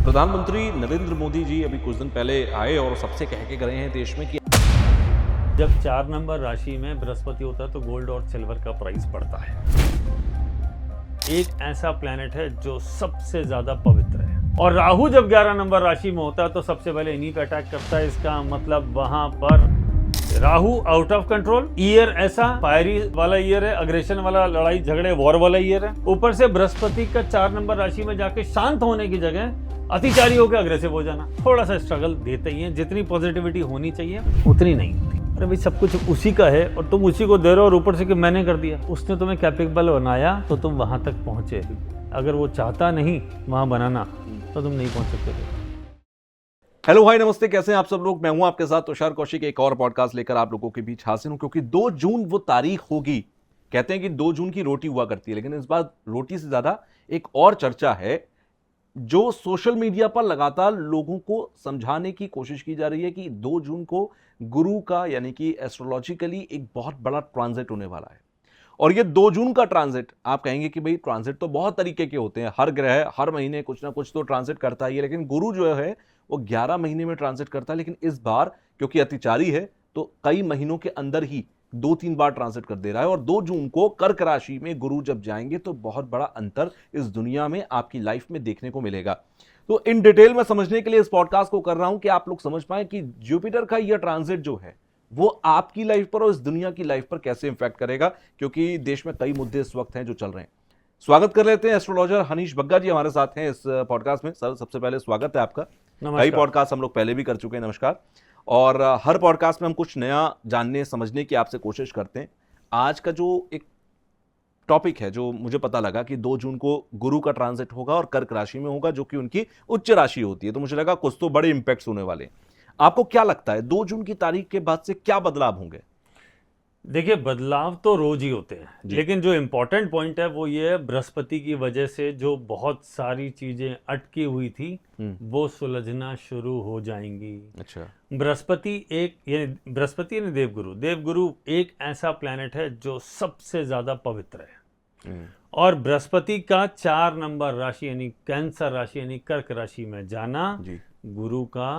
प्रधानमंत्री नरेंद्र मोदी जी अभी कुछ दिन पहले आए और सबसे कह के गए हैं देश में कि जब 4 नंबर राशि में बृहस्पति होता है तो गोल्ड और सिल्वर का प्राइस बढ़ता है। एक ऐसा प्लैनेट है जो सबसे ज्यादा पवित्र है और राहु जब 11 नंबर राशि में होता है तो सबसे पहले इन्हीं पे अटैक करता है। इसका मतलब वहां पर Rahu out of control, year ऐसा फायरी वाला ईयर है, अग्रेशन वाला, लड़ाई झगड़े वॉर वाला ईयर है। ऊपर से बृहस्पति का 4 नंबर राशि में जाके शांत होने की जगह अतिचारी होकर अग्रेसिव हो जाना, थोड़ा सा स्ट्रगल देते ही है। जितनी पॉजिटिविटी होनी चाहिए उतनी नहीं होती। अरे भाई सब कुछ उसी का है और तुम उसी को दे रहे हो और ऊपर से कि मैंने कर दिया। उसने तुम्हें कैपेबल बनाया तो तुम वहां तक पहुंचे। अगर वो चाहता नहीं वहां बनाना तो तुम नहीं पहुंच सकते थे। हेलो भाई, नमस्ते, कैसे हैं आप सब लोग। मैं हूं आपके साथ तुषार कौशिक, एक और पॉडकास्ट लेकर आप लोगों के बीच हाजिर हूं। क्योंकि 2 जून वो तारीख होगी, कहते हैं कि 2 जून की रोटी हुआ करती है, लेकिन इस बार रोटी से ज्यादा एक और चर्चा है जो सोशल मीडिया पर लगातार लोगों को समझाने की कोशिश की जा रही है कि 2 जून को गुरु का यानी कि एस्ट्रोलॉजिकली एक बहुत बड़ा ट्रांजिट होने वाला है। और ये 2 जून का ट्रांजिट, आप कहेंगे कि भाई ट्रांजिट तो बहुत तरीके के होते हैं, हर ग्रह हर महीने कुछ ना कुछ तो ट्रांजिट करता ही है, लेकिन गुरु जो है वो 11 महीने में ट्रांजिट करता है। लेकिन इस बार क्योंकि अतिचारी है तो कई महीनों के अंदर ही 2-3 बार ट्रांजिट कर दे रहा है। और 2 जून को कर्क राशि में गुरु जब जाएंगे तो बहुत बड़ा अंतर इस दुनिया में आपकी लाइफ में देखने को मिलेगा। तो इन डिटेल में समझने के लिए इस पॉडकास्ट को कर रहा हूं कि आप लोग समझ पाए कि जुपिटर का यह ट्रांजिट जो है वो आपकी लाइफ पर और इस दुनिया की लाइफ पर कैसे इंपैक्ट करेगा, क्योंकि देश में कई मुद्दे इस वक्त हैं जो चल रहे हैं। स्वागत कर लेते हैं एस्ट्रोलॉजर हनीश बग्गा जी हमारे साथ हैं इस पॉडकास्ट में। सर, सबसे पहले स्वागत है आपका। कई पॉडकास्ट हम लोग पहले भी कर चुके हैं, नमस्कार। और हर पॉडकास्ट में हम कुछ नया जानने समझने की आपसे कोशिश करते हैं। आज का जो एक टॉपिक है जो मुझे पता लगा कि 2 जून को गुरु का ट्रांजिट होगा और कर्क राशि में होगा, जो कि उनकी उच्च राशि होती है, तो मुझे लगा कुछ तो बड़े इंपैक्ट्स होने वाले हैं। आपको क्या लगता है 2 जून की तारीख के बाद से क्या बदलाव होंगे? देखिए, बदलाव तो रोज ही होते हैं, लेकिन जो इंपॉर्टेंट पॉइंट है वो ये है, बृहस्पति की वजह से जो बहुत सारी चीजें अटकी हुई थी वो सुलझना शुरू हो जाएंगी। अच्छा। बृहस्पति यानी देवगुरु एक ऐसा प्लैनेट है जो सबसे ज्यादा पवित्र है। और बृहस्पति का 4 नंबर राशि यानी कैंसर राशि यानी कर्क राशि में जाना गुरु का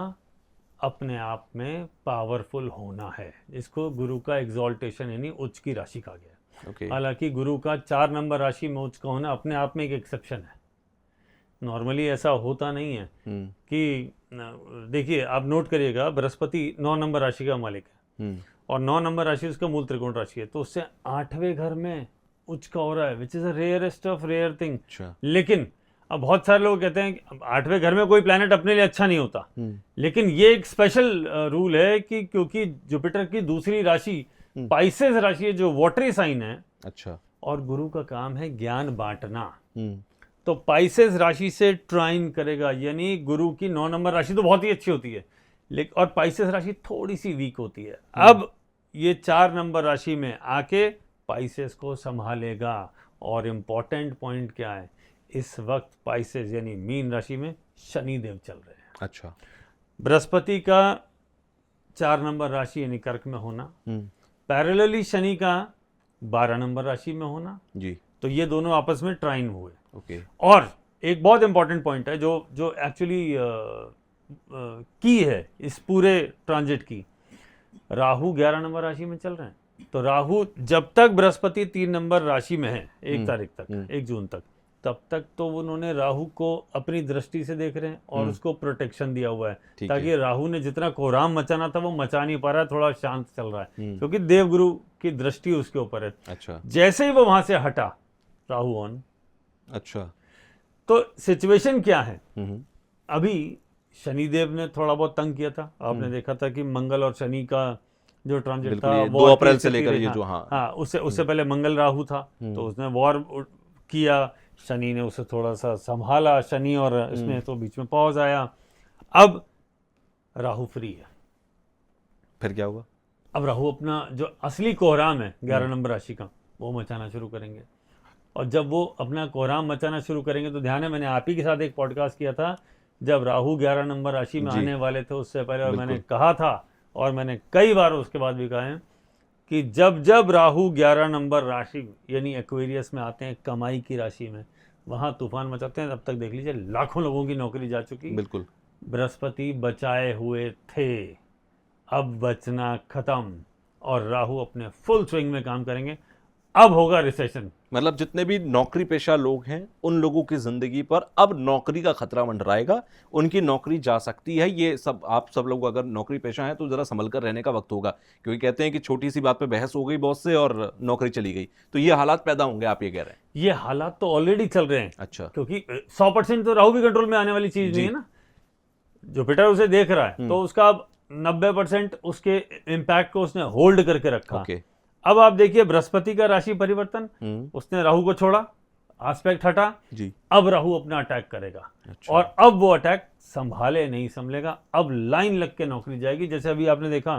अपने आप में पावरफुल होना है। इसको गुरु का एग्जॉल्टेशन यानी उच्च की राशि कहा गया। हालांकि गुरु का 4 नंबर राशि में उच्च का होना अपने आप में एक एक्सेप्शन है। नॉर्मली ऐसा होता नहीं है कि देखिए, आप नोट करिएगा, बृहस्पति 9 नंबर राशि का मालिक है और 9 नंबर राशि उसका मूल त्रिकोण राशि है, तो उससे 8वें घर में उच्च का हो रहा है, which is a rarest of rare thing. लेकिन अब बहुत सारे लोग कहते हैं कि 8वें घर में कोई प्लैनेट अपने लिए अच्छा नहीं होता, लेकिन ये एक स्पेशल रूल है कि क्योंकि जुपिटर की दूसरी राशि पाइसेस राशि है जो वाटरी साइन है। अच्छा। और गुरु का काम है ज्ञान बांटना, तो पाइसेस राशि से ट्राइन करेगा, यानी गुरु की 9 नंबर राशि तो बहुत ही अच्छी होती है, लेकिन और पाइसेस राशि थोड़ी सी वीक होती है। अब ये 4 नंबर राशि में आके पाइसेस को संभालेगा। और इम्पोर्टेंट पॉइंट क्या है, इस वक्त पाइसेस यानी मीन राशि में शनि देव चल रहे हैं। अच्छा। बृहस्पति का 4 नंबर राशि यानी कर्क में होना, पैरेलली शनि का 12 नंबर राशि में होना जी, तो ये दोनों आपस में ट्राइन हुए। और एक बहुत इंपॉर्टेंट पॉइंट है जो एक्चुअली की है इस पूरे ट्रांजिट की, राहु 11 नंबर राशि में चल रहे हैं। तो राहु जब तक बृहस्पति 3 नंबर राशि में है 1 तारीख तक, 1 जून तक, तब तक तो उन्होंने राहु को अपनी दृष्टि से देख रहे हैं और उसको प्रोटेक्शन दिया हुआ है, ताकि राहु ने जितना कोहराम मचाना था वो मचा नहीं पा रहा है, थोड़ा शांत चल रहा है, क्योंकि देवगुरु की दृष्टि उसके ऊपर है। अच्छा। जैसे ही वो वहां से हटा, राहु ऑन। अच्छा। तो सिचुएशन क्या है, अभी शनिदेव ने थोड़ा बहुत तंग किया था। आपने देखा था कि मंगल और शनि का जो ट्रांजिट था 2 अप्रैल से लेकर ये जो उससे पहले मंगल राहु था, तो उसने वॉर किया, शनि ने उसे थोड़ा सा संभाला, शनि और इसमें तो बीच में पॉज आया। अब राहु फ्री है। फिर क्या होगा? अब राहु अपना जो असली कोहराम है 11 नंबर राशि का वो मचाना शुरू करेंगे। और जब वो अपना कोहराम मचाना शुरू करेंगे तो ध्यान है, मैंने आप ही के साथ एक पॉडकास्ट किया था जब राहु 11 नंबर राशि में आने वाले थे उससे पहले, और मैंने कहा था और मैंने कई बार उसके बाद भी कहा है कि जब जब राहु 11 नंबर राशि यानी एक्वेरियस में आते हैं कमाई की राशि में, वहाँ तूफान मचाते हैं, तब तक देख लीजिए लाखों लोगों की नौकरी जा चुकी। बिल्कुल। बृहस्पति बचाए हुए थे, अब बचना खत्म, और राहु अपने फुल स्विंग में काम करेंगे। अब होगा रिसेशन। मतलब जितने भी नौकरी पेशा लोग हैं उन लोगों की जिंदगी पर अब नौकरी का खतरा मंडराएगा, उनकी नौकरी जा सकती है। ये सब आप सब लोग अगर नौकरी पेशा हैं तो जरा संभल कर रहने का वक्त होगा, क्योंकि कहते हैं कि छोटी सी बात पे बहस हो गई बॉस से और नौकरी चली गई, तो ये हालात पैदा होंगे, आप ये कह रहे हैं। ये हालात तो ऑलरेडी चल रहे हैं। अच्छा। क्योंकि 100% तो राहु भी कंट्रोल में आने वाली चीज नहीं है ना। जुपिटर उसे देख रहा है तो उसका अब 90% उसके इम्पैक्ट को उसने होल्ड करके रखा। ओके। अब आप देखिए बृहस्पति का राशि परिवर्तन, उसने राहु को छोड़ा, एस्पेक्ट हटा जी। अब राहु अपना अटैक करेगा। अच्छा। और अब वो अटैक संभाले नहीं संभलेगा, अब लाइन लग के नौकरी जाएगी। जैसे अभी आपने देखा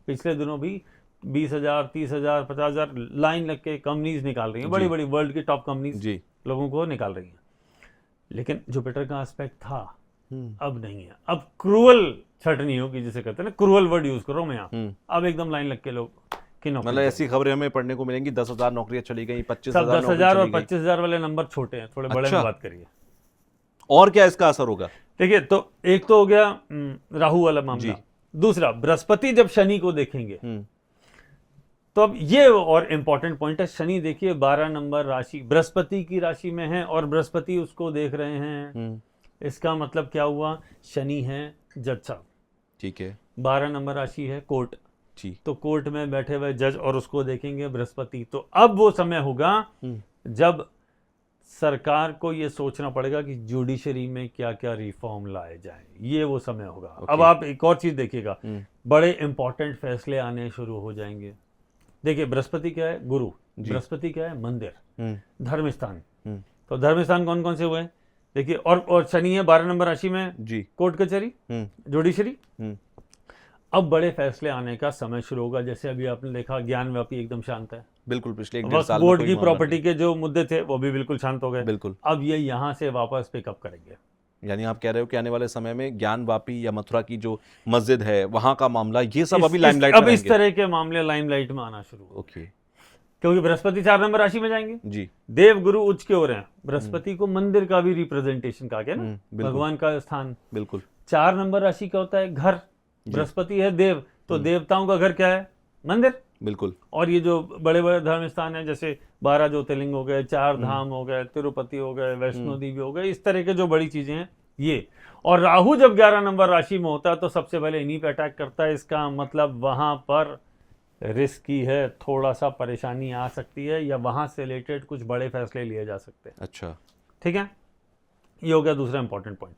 पिछले दिनों भी 20,000 30,000 50,000 लाइन लग के कंपनीज निकाल रही हैं, बड़ी बड़ी वर्ल्ड की टॉप कंपनीज जी। लोगों को निकाल रही हैं। लेकिन जुपिटर का एस्पेक्ट था, अब नहीं है। अब क्रूअल छटनी होगी, जिसे कहते हैं ना, क्रूअल वर्ड यूज करो मैं यहाँ। अब एकदम लाइन लग के लोग की नौकरी। मतलब ऐसी खबरें हमें पढ़ने को मिलेंगी 10,000 नौकरियां चली गई, 25,000 सब 10,000 और 25,000 वाले नंबर छोटे हैं, थोड़े बड़े में बात करिए। और क्या इसका असर होगा? देखिए, तो एक तो हो गया राहु वाला मामला। दूसरा, बृहस्पति जब शनि को देखेंगे तो अब ये और इंपॉर्टेंट पॉइंट है। शनि देखिए 12 नंबर राशि बृहस्पति की राशि में है और बृहस्पति उसको देख रहे हैं। इसका मतलब क्या हुआ? शनि है जज साहब, ठीक है, 12 नंबर राशि है कोर्ट जी। तो कोर्ट में बैठे हुए जज और उसको देखेंगे बृहस्पति। तो अब वो समय होगा जब सरकार को ये सोचना पड़ेगा कि जुडिशरी में क्या क्या रिफॉर्म लाए जाए, ये वो समय होगा। अब आप एक और चीज देखिएगा, बड़े इंपॉर्टेंट फैसले आने शुरू हो जाएंगे। देखिए बृहस्पति क्या है? गुरु। बृहस्पति क्या है? मंदिर, धर्म स्थान। तो धर्म स्थान कौन कौन से हुए? देखिए, और शनि है 12 नंबर राशि में जी, कोर्ट कचहरी, जुडिशरी। अब बड़े फैसले आने का समय शुरू होगा। जैसे अभी आपने देखा ज्ञानव्यापी एकदम शांत है, बिल्कुल। पिछले 1-1.5 वक्फ साल बोर्ड की प्रॉपर्टी के जो मुद्दे थे वो भी बिल्कुल शांत हो गए। बिल्कुल। अब ये यहाँ से वापस पिकअप करेंगे। यानी आप कह रहे हो कि आने वाले समय में ज्ञानवापी या मथुरा की जो मस्जिद है वहां का मामला, ये सब अभी लाइमलाइट में अब इस तरह के मामले लाइमलाइट में आना शुरू। ओके। क्योंकि बृहस्पति 4 नंबर राशि में जाएंगे जी, देव गुरु उच्च के हो रहे हैं। बृहस्पति को मंदिर का भी रिप्रेजेंटेशन कहा गया ना, भगवान का स्थान। बिल्कुल। 4 नंबर राशि क्या होता है? घर। बृहस्पति है देव, तो देवताओं का घर क्या है? मंदिर। बिल्कुल। और ये जो बड़े बड़े धर्म स्थान है, जैसे 12 ज्योतिर्लिंग हो गए, 4 धाम हो गए, तिरुपति हो गए, वैष्णो देवी हो गए, इस तरह के जो बड़ी चीजें हैं ये। और राहु जब 11 नंबर राशि में होता है तो सबसे पहले इन्हीं पे अटैक करता है। इसका मतलब वहां पर रिस्की है, थोड़ा सा परेशानी आ सकती है, या वहां से रिलेटेड कुछ बड़े फैसले लिए जा सकते हैं। अच्छा, ठीक है। ये हो गया दूसरा इंपॉर्टेंट पॉइंट।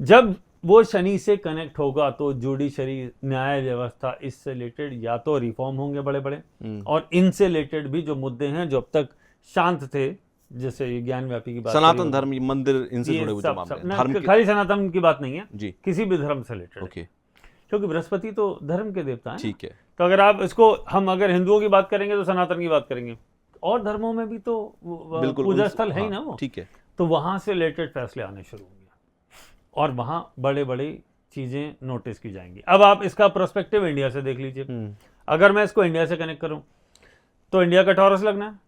जब वो शनि से कनेक्ट होगा तो जुडिशरी, न्याय व्यवस्था, इससे रिलेटेड या तो रिफॉर्म होंगे बड़े बड़े, और इनसे रिलेटेड भी जो मुद्दे हैं जो अब तक शांत थे, जैसे ज्ञानव्यापी की बात, सनातन धर्म, मंदिर, इनसे जुड़े हुए जो मामले, खाली सनातन की बात नहीं है जी, किसी भी धर्म से रिलेटेड। ओके। क्योंकि बृहस्पति तो धर्म के देवता हैं। ठीक है। तो अगर आप इसको, हम अगर हिंदुओं की बात करेंगे तो सनातन की बात करेंगे, और धर्मों में भी तो पूजा स्थल है ही ना वो। ठीक है। तो वहां से रिलेटेड फैसले आने शुरू होंगे और वहां बड़े बड़े चीजें नोटिस की जाएंगी। अब आप इसका पर्सपेक्टिव इंडिया से देख लीजिए। अगर मैं इसको इंडिया से कनेक्ट करूं तो इंडिया का टॉरस लगना है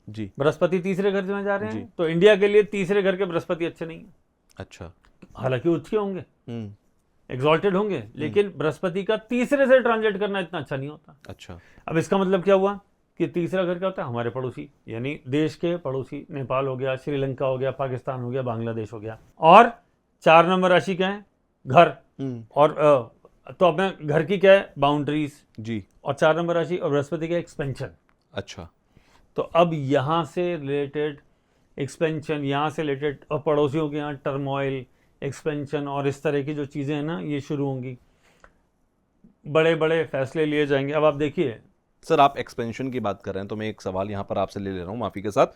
जी, बृहस्पति तीसरे घर में जा रहे हैं, तो इंडिया के लिए तीसरे घर के बृहस्पति अच्छे नहीं है। अच्छा। हालांकि उच्च के होंगे, एग्जॉल्टेड होंगे, लेकिन बृहस्पति का तीसरे से ट्रांजिट करना इतना अच्छा नहीं होता। अच्छा। अब इसका मतलब क्या हुआ कि तीसरा घर क्या होता है? हमारे पड़ोसी, यानी देश के पड़ोसी। नेपाल हो गया, श्रीलंका हो गया, पाकिस्तान हो गया, बांग्लादेश हो गया। और 4 नंबर राशि क्या है? घर। और तो अपने घर की क्या है? बाउंड्रीज जी। और 4 नंबर राशि और बृहस्पति का एक्सपेंशन। अच्छा। तो अब यहाँ से रिलेटेड एक्सपेंशन, यहाँ से रिलेटेड, और पड़ोसियों के यहाँ टर्मोइल, एक्सपेंशन और इस तरह की जो चीज़ें हैं ना, ये शुरू होंगी। बड़े बड़े फैसले लिए जाएंगे। अब आप देखिए सर, आप एक्सपेंशन की बात कर रहे हैं तो मैं एक सवाल यहाँ पर आपसे ले रहा हूँ, माफी के साथ।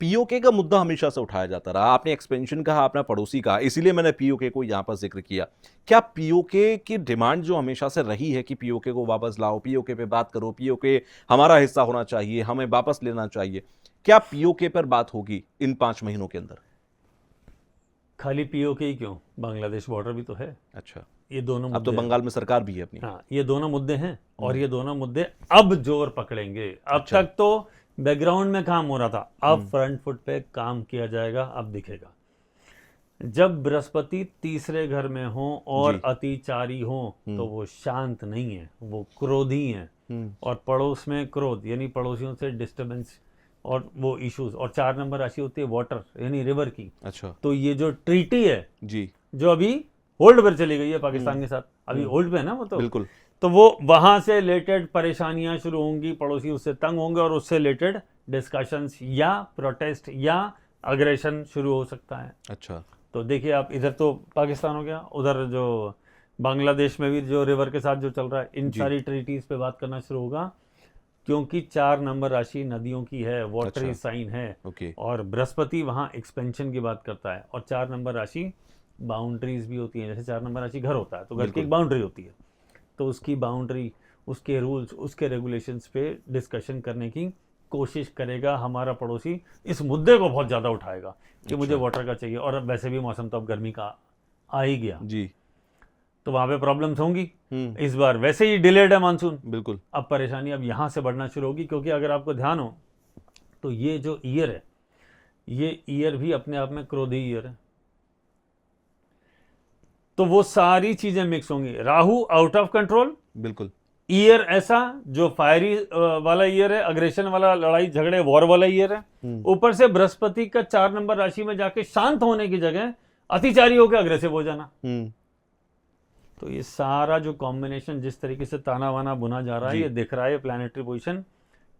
पीओके का मुद्दा हमेशा से उठाया जाता रहा। आपने एक्सपेंशन कहा, अपना पड़ोसी कहा, इसीलिए मैंने पीओके को यहाँ पर जिक्र किया। क्या पीओके की डिमांड जो हमेशा से रही है कि पीओके को वापस लाओ, पीओके पे बात करो, पीओके हमारा हिस्सा होना चाहिए, हमें वापस लेना चाहिए, क्या पीओके पर बात होगी इन 5 महीनों के अंदर? खाली पीओके ही क्यों, बांग्लादेश बॉर्डर भी तो है। अच्छा। ये दोनों अब तो बंगाल में सरकार भी है अपनी। हाँ, ये दोनों मुद्दे हैं और ये दोनों मुद्दे अब जोर पकड़ेंगे। अब तक तो बैकग्राउंड में काम हो रहा था, अब फ्रंट फुट पे काम किया जाएगा, अब दिखेगा। जब बृहस्पति तीसरे घर में हो और जी। अतिचारी हो तो वो शांत नहीं है, वो क्रोधी है। और पड़ोस में क्रोध यानी पड़ोसियों से डिस्टरबेंस और वो इश्यूज। और 4 नंबर राशि होती है वाटर यानी रिवर की। अच्छा तो ये जो ट्रीटी है जी, जो अभी होल्ड पर चली गई है पाकिस्तान के साथ, अभी होल्ड पे है ना वो, बिल्कुल। तो वो वहां से रिलेटेड परेशानियां शुरू होंगी, पड़ोसी उससे तंग होंगे और उससे रिलेटेड डिस्कशंस या प्रोटेस्ट या अग्रेशन शुरू हो सकता है। अच्छा तो देखिए आप, इधर तो पाकिस्तान हो गया, उधर जो बांग्लादेश में भी जो रिवर के साथ जो चल रहा है, इन जी। सारी ट्रीटीज पे बात करना शुरू होगा। क्योंकि 4 नंबर राशि नदियों की है, वाटरी अच्छा। साइन है, ओके। और बृहस्पति वहाँ एक्सपेंशन की बात करता है। और 4 नंबर राशि बाउंड्रीज भी होती हैं, जैसे 4 नंबर राशि घर होता है तो घर की बिल्कुल। एक बाउंड्री होती है, तो उसकी बाउंड्री, उसके रूल्स, उसके रेगुलेशंस पे डिस्कशन करने की कोशिश करेगा हमारा पड़ोसी। इस मुद्दे को बहुत ज़्यादा उठाएगा कि मुझे वाटर का चाहिए, और अब वैसे भी मौसम तो अब गर्मी का आ ही गया, जी। तो वहाँ पे प्रॉब्लम्स होंगी। इस बार वैसे ही डिलेड है मानसून, बिल्कुल। अब परेशानी अब यहाँ से बढ़ना शुरू होगी। क्योंकि अगर आपको ध्यान हो तो ये जो ईयर है, ये ईयर भी अपने आप में क्रोधी ईयर है, तो वो सारी चीजें मिक्स होंगी। राहु आउट ऑफ कंट्रोल, बिल्कुल। ईयर ऐसा जो फायरी वाला ईयर है, अग्रेशन वाला, लड़ाई झगड़े वॉर वाला ईयर है। ऊपर से बृहस्पति का 4 नंबर राशि में जाके शांत होने की जगह अतिचारी होकर अग्रेसिव हो जाना। तो ये सारा जो कॉम्बिनेशन जिस तरीके से ताना वाना बुना जा रहा है, ये दिख रहा है प्लैनेटरी पोजीशन,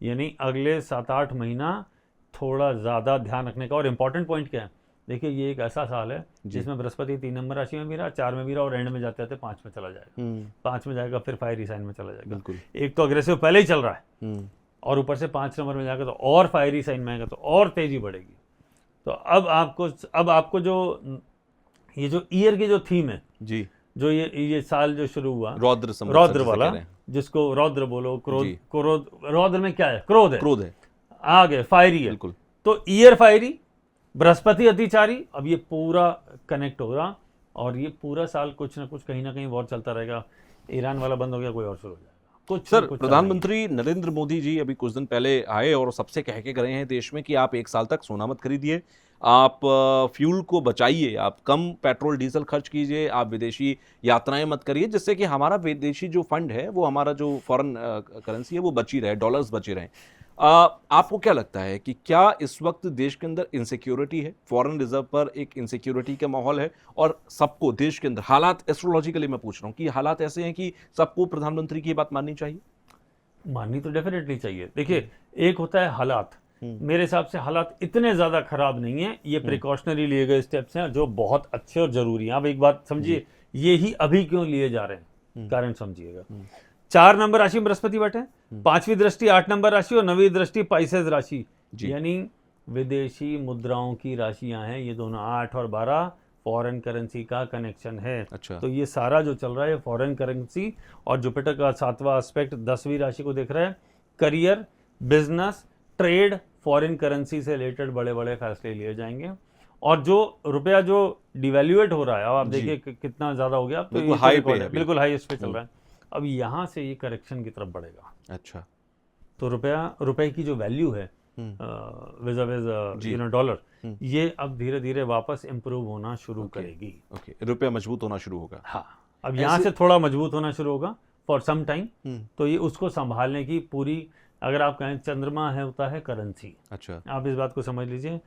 यानी अगले 7-8 महीना थोड़ा ज्यादा ध्यान रखने का। और इंपॉर्टेंट पॉइंट क्या है, देखिए ये एक ऐसा साल है जिसमें बृहस्पति 3 नंबर राशि में भी रहा, 4 में भी रहा, और एंड में जाते जाते 5 में चला जाएगा। 5 में जाएगा फिर फायरी साइन में चला जाएगा। बिल्कुल। एक तो अग्रेसिव पहले ही चल रहा है, और ऊपर से 5 नंबर में जाएगा तो और फायरी साइन में आएगा तो और तेजी बढ़ेगी। तो अब आपको जो ये जो ईयर की जो थीम है जी, जो ये साल जो शुरू हुआ, रौद्र वाला, जिसको रौद्र बोलो, क्रोध, रौद्र में क्या है, क्रोध है, क्रोध है, आगे फायरी है। बिल्कुल। तो ईयर फायरी, बृहस्पति अतिचारी, अब ये पूरा कनेक्ट हो रहा, और ये पूरा साल कुछ ना कुछ कहीं ना कहीं वॉर चलता रहेगा। ईरान वाला बंद हो गया, कोई और शुरू हो जाएगा कुछ। सर, प्रधानमंत्री नरेंद्र मोदी जी अभी कुछ दिन पहले आए और सबसे कह के गए हैं देश में कि आप 1 साल तक सोना मत खरीदिए, आप फ्यूल को बचाइए, आप कम पेट्रोल डीजल खर्च कीजिए, आप विदेशी यात्राएं मत करिए, जिससे कि हमारा विदेशी जो फंड है, वो हमारा जो फॉरेन करेंसी है वो बची रहे, डॉलर्स बचे रहें। आपको क्या लगता है कि क्या इस वक्त देश के अंदर इनसिक्योरिटी है, फॉरेन रिजर्व पर एक इनसिक्योरिटी का माहौल है, और सबको देश के अंदर हालात, एस्ट्रोलॉजिकली मैं पूछ रहा हूँ कि हालात ऐसे हैं कि सबको प्रधानमंत्री की बात माननी चाहिए? माननी तो डेफिनेटली चाहिए। देखिए, एक होता है हालात, मेरे हिसाब से हालात इतने ज्यादा खराब नहीं है, ये प्रिकॉशनरी लिए गए स्टेप्स हैं जो बहुत अच्छे और जरूरी हैं। आप एक बात समझिए, ये ही अभी क्यों लिए जा रहे हैं, कारण समझिएगा। 4 नंबर राशि में बृहस्पति बैठे, 5वीं दृष्टि 8 नंबर राशि और 9वीं दृष्टि पाइसेस राशि, यानी विदेशी मुद्राओं की राशियां हैं ये दोनों। 8 और 12 फॉरेन करेंसी का कनेक्शन है। अच्छा। तो ये सारा जो चल रहा है फॉरेन करेंसी, और जुपिटर का 7वां एस्पेक्ट 10वीं राशि को देख रहा है। Career, business, trade, foreign currency से रिलेटेड बड़े बड़े फैसले लिए जाएंगे। और जो रुपया जो डिवैल्यूएट हो रहा है, अब आप देखिए कितना ज्यादा हो गया, तो बिल्कुल हाई पे है, बिल्कुल हाईएस्ट पे चल रहा है। अब यहाँ से ये करेक्शन की तरफ बढ़ेगा। अच्छा। तो रुपए की जो वैल्यू है विज़ डॉलर, ये अब धीरे धीरे वापस इंप्रूव होना शुरू करेगी। ओके, रुपया मजबूत होना शुरू होगा। हाँ, अब यहाँ से थोड़ा मजबूत होना शुरू होगा फॉर सम टाइम। तो ये उसको संभालने की पूरी, अगर आप कहें चंद्रमा है, होता है करेंसी। अच्छा। आप इस बात को समझ लीजिए,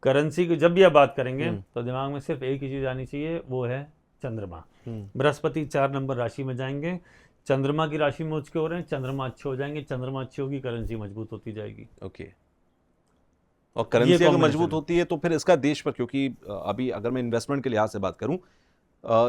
करेंसी की जब भी आप बात करेंगे तो दिमाग में सिर्फ एक ही चीज आनी चाहिए, वो है चंद्रमा। बृहस्पति 4 नंबर राशि में जाएंगे, चंद्रमा की राशि में उसके हो रहे हैं, चंद्रमा अच्छे हो जाएंगे, चंद्रमा अच्छी होगी, करेंसी मजबूत होती जाएगी। ओके। और करेंसी अगर मजबूत होती है तो फिर इसका देश पर, क्योंकि अभी अगर मैं इन्वेस्टमेंट के लिहाज से बात करूं,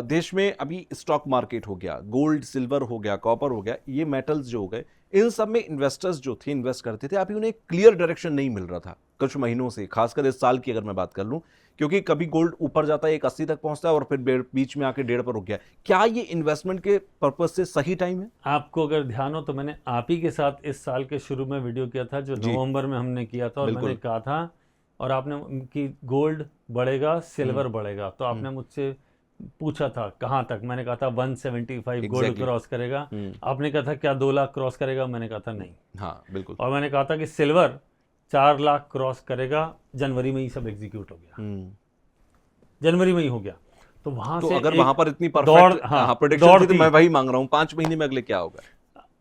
देश में अभी स्टॉक मार्केट हो गया, गोल्ड सिल्वर हो गया, कॉपर हो गया, ये मेटल्स जो हो गए, इन सब में इन्वेस्टर्स जो थे इन्वेस्ट करते थे, अभी उन्हें क्लियर डायरेक्शन नहीं मिल रहा था कुछ महीनों से, खासकर इस साल की अगर मैं बात कर लूं, क्योंकि कभी गोल्ड ऊपर जाता है 180 तक पहुंचता है और फिर बीच में आके 1.5 पर रुक गया। क्या ये इन्वेस्टमेंट के पर्पज से सही टाइम है? आपको अगर ध्यान हो तो मैंने आप ही के साथ इस साल के शुरू में वीडियो किया था, जो नवंबर में हमने किया था, और मैंने कहा था, और आपने कि गोल्ड बढ़ेगा, सिल्वर बढ़ेगा, तो आपने मुझसे पूछा था कहाँ तक, मैंने कहा था 175 गोल्ड क्रॉस करेगा। आपने कहा था क्या 2 लाख क्रॉस करेगा, मैंने कहा था नहीं। हाँ बिल्कुल। और मैंने कहा था कि सिल्वर 4 लाख क्रॉस करेगा, जनवरी में ही सब एग्जीक्यूट हो गया, जनवरी में ही हो गया। तो वहां तो से अगर एक वहां पर इतनी दौड़, परफेक्ट हाँ, प्रेडिक्शन दौड़ थी, तो थी। मैं वही मांग रहा हूँ 5 महीने में अगले क्या होगा।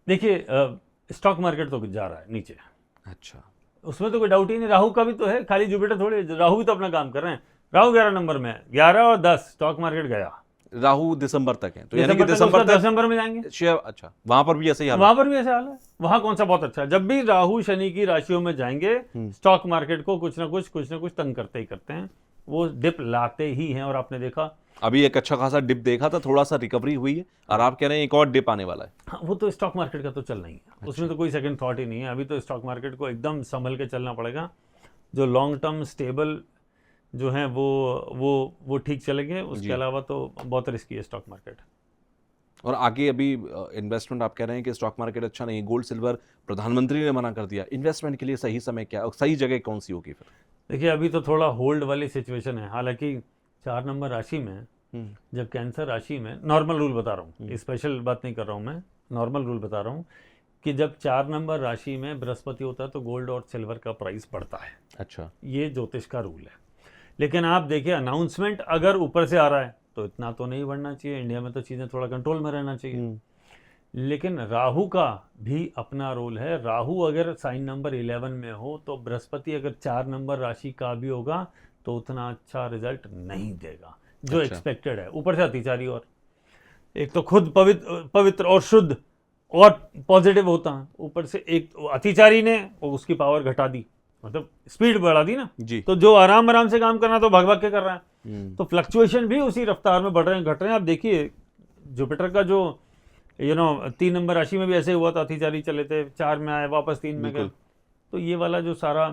देखिए स्टॉक मार्केट तो जा रहा है नीचे, अच्छा, उसमें तो कोई डाउट ही नहीं। राहु का भी तो है, खाली जुपिटर थोड़े, राहु भी तो अपना काम कर रहे हैं। राहु 11 नंबर में है, 11 और 10 स्टॉक मार्केट गया, राहु दिसंबर तक है, तो यानी कि दिसंबर तक, दिसंबर उसका तक दिसंबर में जाएंगे। शेयर। अच्छा, वहां पर भी ऐसे ही हाल वहां पर भी ऐसा हाल है। वहां कौन सा बहुत अच्छा है, जब भी राहु शनि की राशियों में जाएंगे स्टॉक मार्केट को कुछ ना कुछ तंग करते ही करते हैं, वो डिप लाते ही हैं। और आपने देखा अभी एक अच्छा खासा डिप देखा था, थोड़ा सा रिकवरी हुई है, और आप कह रहे हैं एक और डिप आने वाला है। हाँ, वो तो स्टॉक मार्केट का तो चलना ही है, उसमें तो कोई सेकंड थॉट ही नहीं है। अभी तो स्टॉक मार्केट को एकदम संभल के चलना पड़ेगा। जो लॉन्ग टर्म स्टेबल जो है वो ठीक चलेंगे, उसके अलावा तो बहुत रिस्की है स्टॉक मार्केट। और आगे अभी इन्वेस्टमेंट आप कह रहे हैं कि स्टॉक मार्केट अच्छा नहीं, गोल्ड सिल्वर प्रधानमंत्री ने मना कर दिया, इन्वेस्टमेंट के लिए सही समय क्या, सही जगह कौन सी होगी फिर? देखिए अभी तो थोड़ा होल्ड वाली सिचुएशन है। हालांकि 4 नंबर राशि में, जब कैंसर राशि में, नॉर्मल रूल बता रहा हूँ, स्पेशल बात नहीं कर रहा हूँ मैं, नॉर्मल रूल बता रहा हूँ कि जब 4 नंबर राशि में बृहस्पति होता है तो गोल्ड और सिल्वर का प्राइस बढ़ता है। अच्छा, ये ज्योतिष का रूल है। लेकिन आप देखिए अनाउंसमेंट अगर ऊपर से आ रहा है तो इतना तो नहीं बढ़ना चाहिए, इंडिया में तो चीज़ें थोड़ा कंट्रोल में रहना चाहिए। लेकिन राहु का भी अपना रोल है। राहु अगर साइन नंबर 11 में हो तो बृहस्पति अगर 4 नंबर राशि का भी होगा तो उतना अच्छा रिजल्ट नहीं देगा जो एक्सपेक्टेड है। ऊपर से अतिचारी, और एक तो खुद पवित्र और शुद्ध और पॉजिटिव होता है, ऊपर से एक अतिचारी ने उसकी पावर घटा दी, मतलब स्पीड बढ़ा दी ना जी। तो जो आराम से काम करना तो भाग भाग के कर रहा है। तो फ्लक्चुएशन भी उसी रफ्तार में बढ़ रहे हैं, घट रहे हैं। आप देखिए जुपिटर का जो 3 नंबर राशि में भी ऐसे हुआ था, अतिचारी चले थे, 4 में आए, वापस 3 में गए। तो ये वाला जो सारा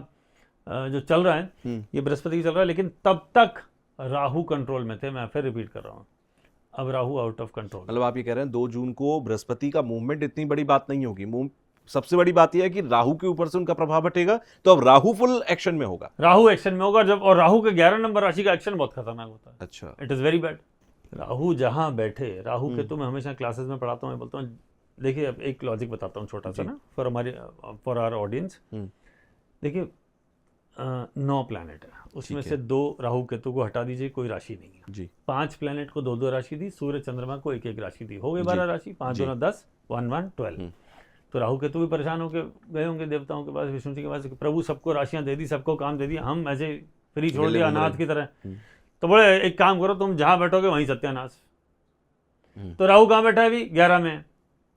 जो चल रहा है ये बृहस्पति चल रहा है। लेकिन तब तक राहु कंट्रोल में थे, मैं फिर रिपीट कर रहा हूँ, अब राहु आउट ऑफ कंट्रोल। मतलब आप ये कह रहे हैं 2 जून को बृहस्पति का मूवमेंट इतनी बड़ी बात नहीं होगी, सबसे बड़ी बात यह है कि राहु के ऊपर से उनका प्रभाव हटेगा, तो अब राहु फुल एक्शन में होगा। राहु एक्शन में होगा जब, और राहु के 11 नंबर राशि का एक्शन बहुत खतरनाक होता है। अच्छा, it is very bad. Rahu जहां बैठे, राहु के तो मैं हमेशा क्लासेस में पढ़ाता हूँ, बोलता हूँ देखिए अब एक लॉजिक बताता हूँ छोटा सा ना फॉर आवर ऑडियंस। देखिए 9 प्लैनेट है, उसमें से 2 राहु केतु को हटा दीजिए, कोई राशि नहीं है जी। 5 प्लैनेट को 2-2 राशि दी, सूर्य चंद्रमा को 1-1 राशि दी, हो गए 12 राशि, 5 दूना 10, 1-1 12। तो राहु केतु भी परेशान होकर गए होंगे देवताओं के पास, विष्णु जी के पास, प्रभु सबको राशियां दे दी, सबको काम दे दिया, हम ऐसे फ्री छोड़ दिया अनाथ की तरह। तो बोले एक काम करो, तुम जहां बैठोगे वहीं सत्यानाश। तो राहु कहाँ बैठा है अभी 11 में,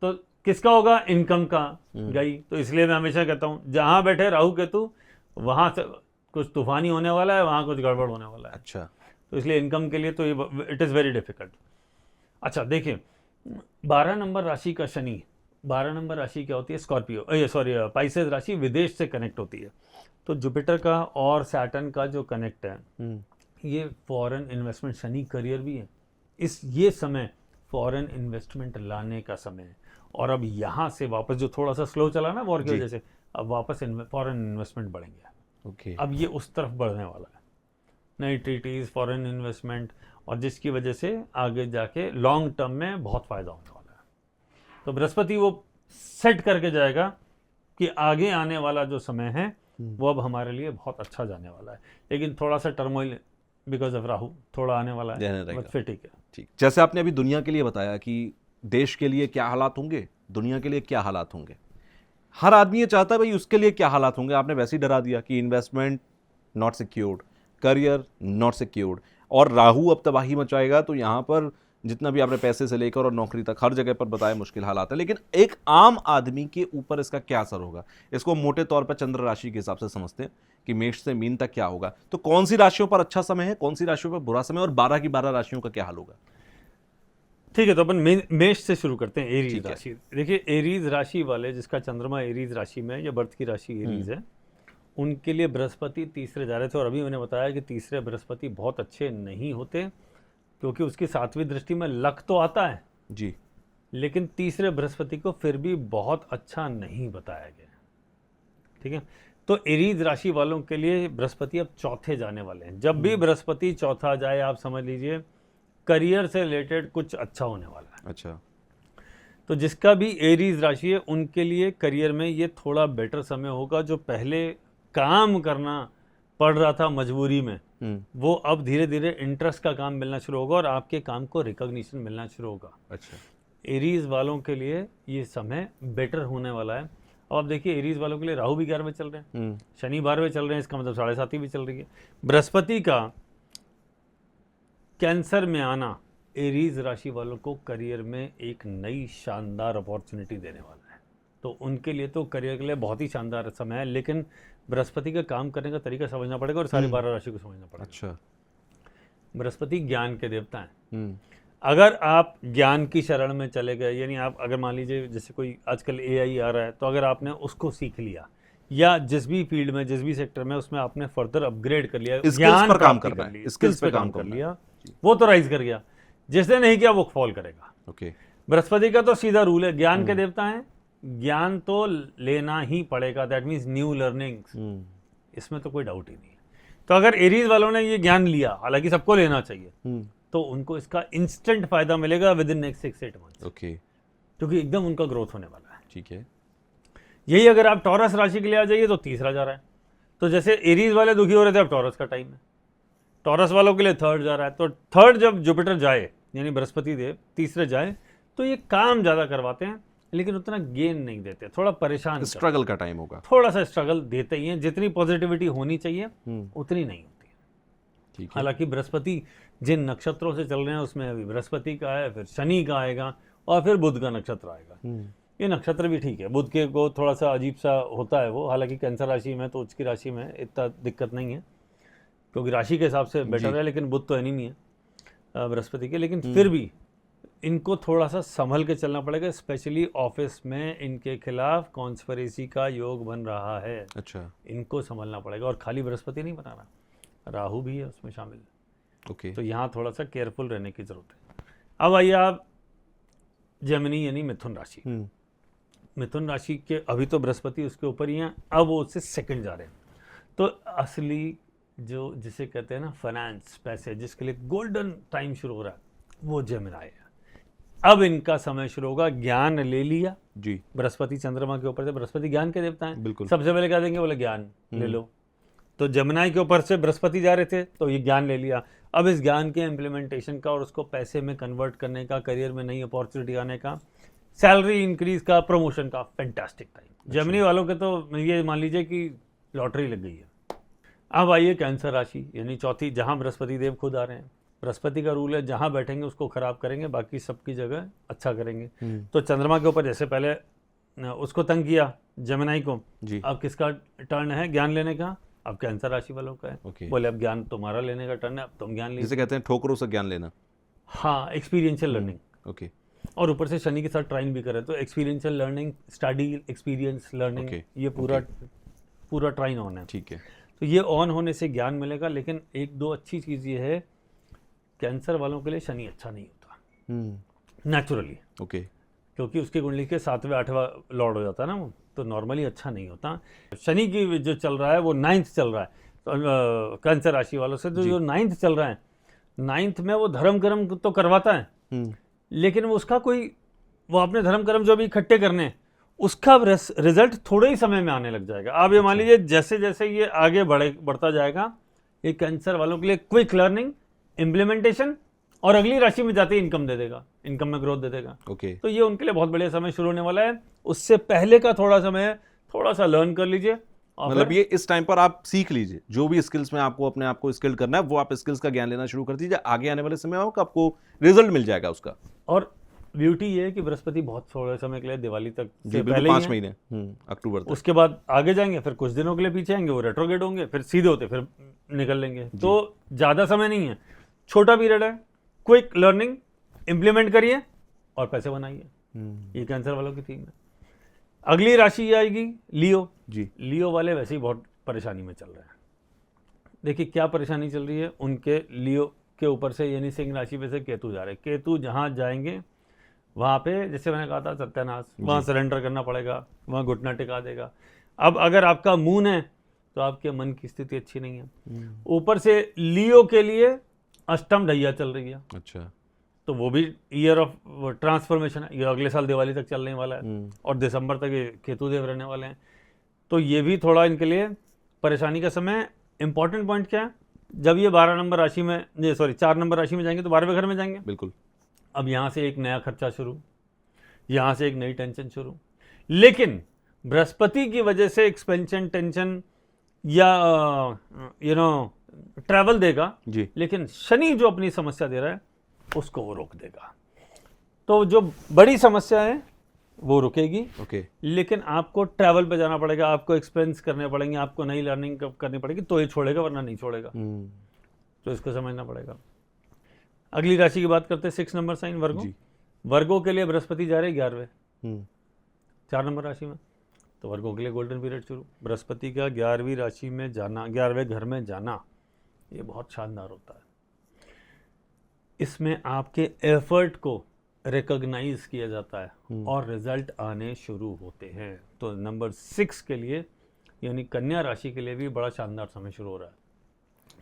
तो किसका होगा, इनकम का गई। तो इसलिए मैं हमेशा कहता हूँ जहां बैठे राहु केतु वहां से कुछ तूफानी होने वाला है, वहां कुछ गड़बड़ होने वाला है। अच्छा, तो इसलिए इनकम के लिए तो ये इट इज़ वेरी डिफिकल्ट। अच्छा देखिए 12 नंबर राशि का शनि, 12 नंबर राशि क्या होती है, स्कॉर्पियो, सॉरी पाइसेस राशि, विदेश से कनेक्ट होती है। तो जुपिटर का और सैटर्न का जो कनेक्ट है ये फॉरेन इन्वेस्टमेंट, शनि करियर भी है, ये समय फॉरेन इन्वेस्टमेंट लाने का समय है। और अब यहाँ से वापस जो थोड़ा सा स्लो चला ना वॉर की वजह से, अब वापस फॉरेन इन्वेस्टमेंट बढ़ेंगे। अब ये उस तरफ बढ़ने वाला है, नई ट्रीटीज, फॉरेन इन्वेस्टमेंट, और जिसकी वजह से आगे जाके लॉन्ग टर्म में बहुत फायदा होने वाला है। तो बृहस्पति वो सेट करके जाएगा कि आगे आने वाला जो समय है वो अब हमारे लिए बहुत अच्छा जाने वाला है। लेकिन थोड़ा सा टर्मोइल बिकॉज ऑफ राहु थोड़ा आने वाला है, बट फिर ठीक है। ठीक, जैसे आपने अभी दुनिया के लिए बताया कि देश के लिए क्या हालात होंगे, दुनिया के लिए क्या हालात होंगे, हर आदमी ये चाहता है भाई उसके लिए क्या हालात होंगे। आपने वैसे ही डरा दिया कि investment not secured, career not secured, और राहु अब तबाही मचाएगा। तो यहाँ पर जितना भी आपने पैसे से लेकर और नौकरी तक हर जगह पर बताया मुश्किल हालात है। लेकिन एक आम आदमी के ऊपर इसका क्या असर होगा, इसको मोटे तौर पर चंद्र राशि के हिसाब से समझते हैं कि मेष से मीन तक क्या होगा। तो कौन सी राशियों पर अच्छा समय है, कौन सी राशियों पर बुरा समय, और 12 की 12 राशियों का क्या हाल होगा? ठीक है, तो अपन मेष से शुरू करते हैं, एरीज राशि। देखिए एरीज राशि वाले जिसका चंद्रमा एरीज राशि में या बर्थ की राशि एरीज है, उनके लिए बृहस्पति तीसरे जा रहे थे। और अभी मैंने बताया कि तीसरे बृहस्पति बहुत अच्छे नहीं होते, क्योंकि उसकी 7वीं दृष्टि में लक तो आता है जी, लेकिन तीसरे बृहस्पति को फिर भी बहुत अच्छा नहीं बताया गया। ठीक है, तो एरीज राशि वालों के लिए बृहस्पति अब चौथे जाने वाले हैं। जब भी बृहस्पति चौथा जाए आप समझ लीजिए करियर से रिलेटेड कुछ अच्छा होने वाला है। अच्छा, तो जिसका भी एरीज राशि है उनके लिए करियर में ये थोड़ा बेटर समय होगा। जो पहले काम करना पड़ रहा था मजबूरी में, वो अब धीरे धीरे इंटरेस्ट का काम मिलना शुरू होगा और आपके काम को रिकॉग्निशन मिलना शुरू होगा। अच्छा, एरीज वालों के लिए ये समय बेटर होने वाला है। अब आप देखिए एरीज वालों के लिए राहु भी 11वें चल रहे हैं, शनि 12वें चल रहे हैं, इसका मतलब 7.5 भी चल रही है। बृहस्पति का कैंसर में आना एरीज राशि वालों को करियर में एक नई शानदार अपॉर्चुनिटी देने वाला है। तो उनके लिए तो करियर के लिए बहुत ही शानदार समय है, लेकिन बृहस्पति का काम करने का तरीका समझना पड़ेगा और सारी 12 राशि को समझना पड़ेगा। अच्छा, बृहस्पति ज्ञान के देवता हैं। अगर आप ज्ञान की शरण में चले गए, यानी आप अगर मान लीजिए जैसे कोई आजकल AI आ रहा है, तो अगर आपने उसको सीख लिया या जिस भी फील्ड में जिस भी सेक्टर में उसमें आपने फर्दर अपग्रेड कर लिया, स्किल्स पर काम प्राप्ति करना है, ली, स्किल्स पे पे काम कर करना है। लिया, वो तो राइज कर गया। जिसने नहीं किया वो फॉल करेगा। ओके, बृहस्पति का तो सीधा रूल है, ज्ञान के देवता हैं, ज्ञान तो लेना ही पड़ेगा। दैट मीन्स न्यू लर्निंग्स, इसमें तो कोई डाउट ही नहीं है। तो अगर एरीज वालों ने ये ज्ञान लिया, हालांकि सबको लेना चाहिए, तो उनको इसका इंस्टेंट फायदा मिलेगा with in next 6-8 months. Okay, क्योंकि एकदम उनका ग्रोथ होने वाला है। ठीक है। यही अगर आप टॉरस राशि के लिए आ जाइए तो तीसरा जा रहा है। तो जैसे एरीज वाले दुखी हो रहे थे, अब टॉरस का टाइम है। टॉरस वालों के लिए थर्ड जा रहा है। तो थर्ड जब जुपिटर जाए, यानी बृहस्पति देव तीसरे जाए, तो ये काम ज़्यादा करवाते हैं लेकिन उतना गेन नहीं देते, थोड़ा परेशान, स्ट्रगल का टाइम होगा, थोड़ा सा स्ट्रगल देते ही हैं। जितनी पॉजिटिविटी होनी चाहिए उतनी नहीं होती है। ठीक है। हालांकि बृहस्पति जिन नक्षत्रों से चल रहे हैं उसमें अभी बृहस्पति का है, फिर शनि का आएगा और फिर बुध का नक्षत्र आएगा। ये नक्षत्र भी ठीक है, बुध के को थोड़ा सा अजीब सा होता है वो, हालांकि कैंसर राशि में तो उच्च की राशि में इतना दिक्कत नहीं है क्योंकि राशि के हिसाब से बेटर है, लेकिन बुध तो एनिमी है बृहस्पति के। लेकिन फिर भी इनको थोड़ा सा संभल के चलना पड़ेगा, स्पेशली ऑफिस में इनके खिलाफ कॉन्स्पिरेसी का योग बन रहा है। अच्छा, इनको संभलना पड़ेगा। और खाली बृहस्पति नहीं बनाना, राहु भी है उसमें शामिल। ओके, तो यहाँ थोड़ा सा केयरफुल रहने की जरूरत है। अब आइए आप जेमिनी यानी मिथुन राशि। मिथुन राशि के अभी तो बृहस्पति उसके ऊपर ही हैं, अब वो उससे सेकंड जा रहे हैं। तो असली जो जिसे कहते हैं ना फाइनेंस, पैसे, जिसके लिए गोल्डन टाइम शुरू हो रहा है, वो जेमिनी है। अब इनका समय शुरू होगा। ज्ञान ले लिया जी, बृहस्पति चंद्रमा के ऊपर से, बृहस्पति ज्ञान के देवता हैं, बिल्कुल। सबसे पहले क्या देंगे, बोले ज्ञान ले लो। तो जेमिनी के ऊपर से बृहस्पति जा रहे थे तो ये ज्ञान ले लिया। अब इस ज्ञान के इम्प्लीमेंटेशन का और उसको पैसे में कन्वर्ट करने का, करियर में नई अपॉर्चुनिटी आने का, सैलरी इंक्रीज का, प्रमोशन का फैंटास्टिक टाइम। जेमिनी वालों के तो ये मान लीजिए कि लॉटरी लग गई है। अब आइए कैंसर राशि यानी चौथी, जहां बृहस्पति देव खुद आ रहे हैं। बृहस्पति का रूल है जहां बैठेंगे उसको खराब करेंगे, बाकी सबकी जगह अच्छा करेंगे। तो चंद्रमा के ऊपर जैसे पहले उसको तंग किया जेमिनी को, अब किसका टर्न है ज्ञान लेने का, अब कैंसर राशि वालों का है। बोले अब ज्ञान तुम्हारा लेने का टर्न है, अब तुम ज्ञान लीजिए। जिसे कहते हैं ठोकरों से ज्ञान लेना। हाँ, एक्सपीरियंशियल लर्निंग। ओके, और ऊपर से शनि के साथ ट्राइन भी करे तो experiential learning, study experience learning, ये पूरा ट्राइन ऑन है। ठीक है। तो ये ऑन होने से ज्ञान मिलेगा। लेकिन एक दो अच्छी चीज़ ये है, कैंसर वालों के लिए शनि अच्छा नहीं होता नेचुरली। ओके, क्योंकि उसकी कुंडली के 7वें 8वां लॉर्ड हो जाता है ना वो, तो नॉर्मली अच्छा नहीं होता। शनि की जो चल रहा है वो 9th चल रहा है, तो कैंसर राशि वालों से जो 9th चल रहा है, 9th में वो धर्म कर्म तो करवाता है, लेकिन वो उसका कोई, वो अपने धर्म कर्म जो भी इकट्ठे करने, उसका रिजल्ट थोड़े ही समय में आने लग जाएगा। आप ये मान लीजिए जैसे जैसे ये आगे बढ़ता जाएगा, ये कैंसर वालों के लिए क्विक लर्निंग, इम्प्लीमेंटेशन, और अगली राशि में जाते ही इनकम दे देगा, इनकम में ग्रोथ दे देगा। ओके, तो ये उनके लिए बहुत बढ़िया समय शुरू होने वाला है। उससे पहले का थोड़ा समय थोड़ा सा लर्न कर लीजिए। मतलब ये इस टाइम पर आप सीख लीजिए, जो भी स्किल्स में आपको अपने आप को स्किल्ड करना है वो आप स्किल्स का ज्ञान लेना शुरू कर दीजिए। आगे आने वाले समय में आपको रिजल्ट मिल जाएगा उसका। और ब्यूटी ये है कि बृहस्पति बहुत थोड़े समय के लिए, दिवाली तक से पहले 5 महीने अक्टूबर तक, उसके बाद आगे जाएंगे, फिर कुछ दिनों के लिए पीछे आएंगे, वो रेट्रोग्रेड होंगे, फिर सीधे होते फिर निकल लेंगे। तो ज़्यादा समय नहीं है, छोटा पीरियड है। क्विक लर्निंग, इम्प्लीमेंट करिए और पैसे बनाइए। ये कैंसर वालों की थीम है। अगली राशि आएगी लियो जी। लियो वाले वैसे ही बहुत परेशानी में चल रहे हैं। देखिए क्या परेशानी चल रही है उनके, लियो के ऊपर से यानी सिंह राशि पे से केतु जा रहे हैं। केतु जहाँ जाएंगे वहाँ पे, जैसे मैंने कहा था सत्यानाश, वहाँ सरेंडर करना पड़ेगा, वहाँ घुटना टिका देगा। अब अगर आपका मून है तो आपके मन की स्थिति अच्छी नहीं है। ऊपर से लियो के लिए अष्टम ढैया चल रही है। अच्छा, तो वो भी ईयर ऑफ ट्रांसफॉर्मेशन है, ये अगले साल दिवाली तक चलने वाला है और दिसंबर तक ये केतु देव रहने वाले हैं। तो ये भी थोड़ा इनके लिए परेशानी का समय। इंपॉर्टेंट पॉइंट क्या है, जब ये 12 नंबर राशि में, 4 नंबर राशि में जाएंगे तो 12वें घर में जाएंगे। बिल्कुल। अब यहाँ से एक नया खर्चा शुरू, यहाँ से एक नई टेंशन शुरू। लेकिन बृहस्पति की वजह से एक्सपेंशन, टेंशन या ट्रैवल देगा जी। लेकिन शनि जो अपनी समस्या दे रहा है उसको वो रोक देगा। तो जो बड़ी समस्या है वो रुकेगी, ओके। लेकिन आपको ट्रैवल पे जाना पड़ेगा, आपको एक्सपेंस करने पड़ेंगे, आपको नई लर्निंग करनी पड़ेगी, तो ये छोड़ेगा, वरना नहीं छोड़ेगा। तो इसको समझना पड़ेगा। अगली राशि की बात करते हैं, 6 नंबर साइन वर्गो। जी। वर्गो के लिए बृहस्पति जा रहे 11वें 4 नंबर राशि में, तो वर्गो के लिए गोल्डन पीरियड शुरू। बृहस्पति का 11वीं राशि में जाना, 11वें घर में जाना, ये बहुत शानदार होता है। इसमें आपके एफर्ट को रिकॉग्नाइज किया जाता है और रिजल्ट आने शुरू होते हैं। तो नंबर 6 के लिए यानी कन्या राशि के लिए भी बड़ा शानदार समय शुरू हो रहा है।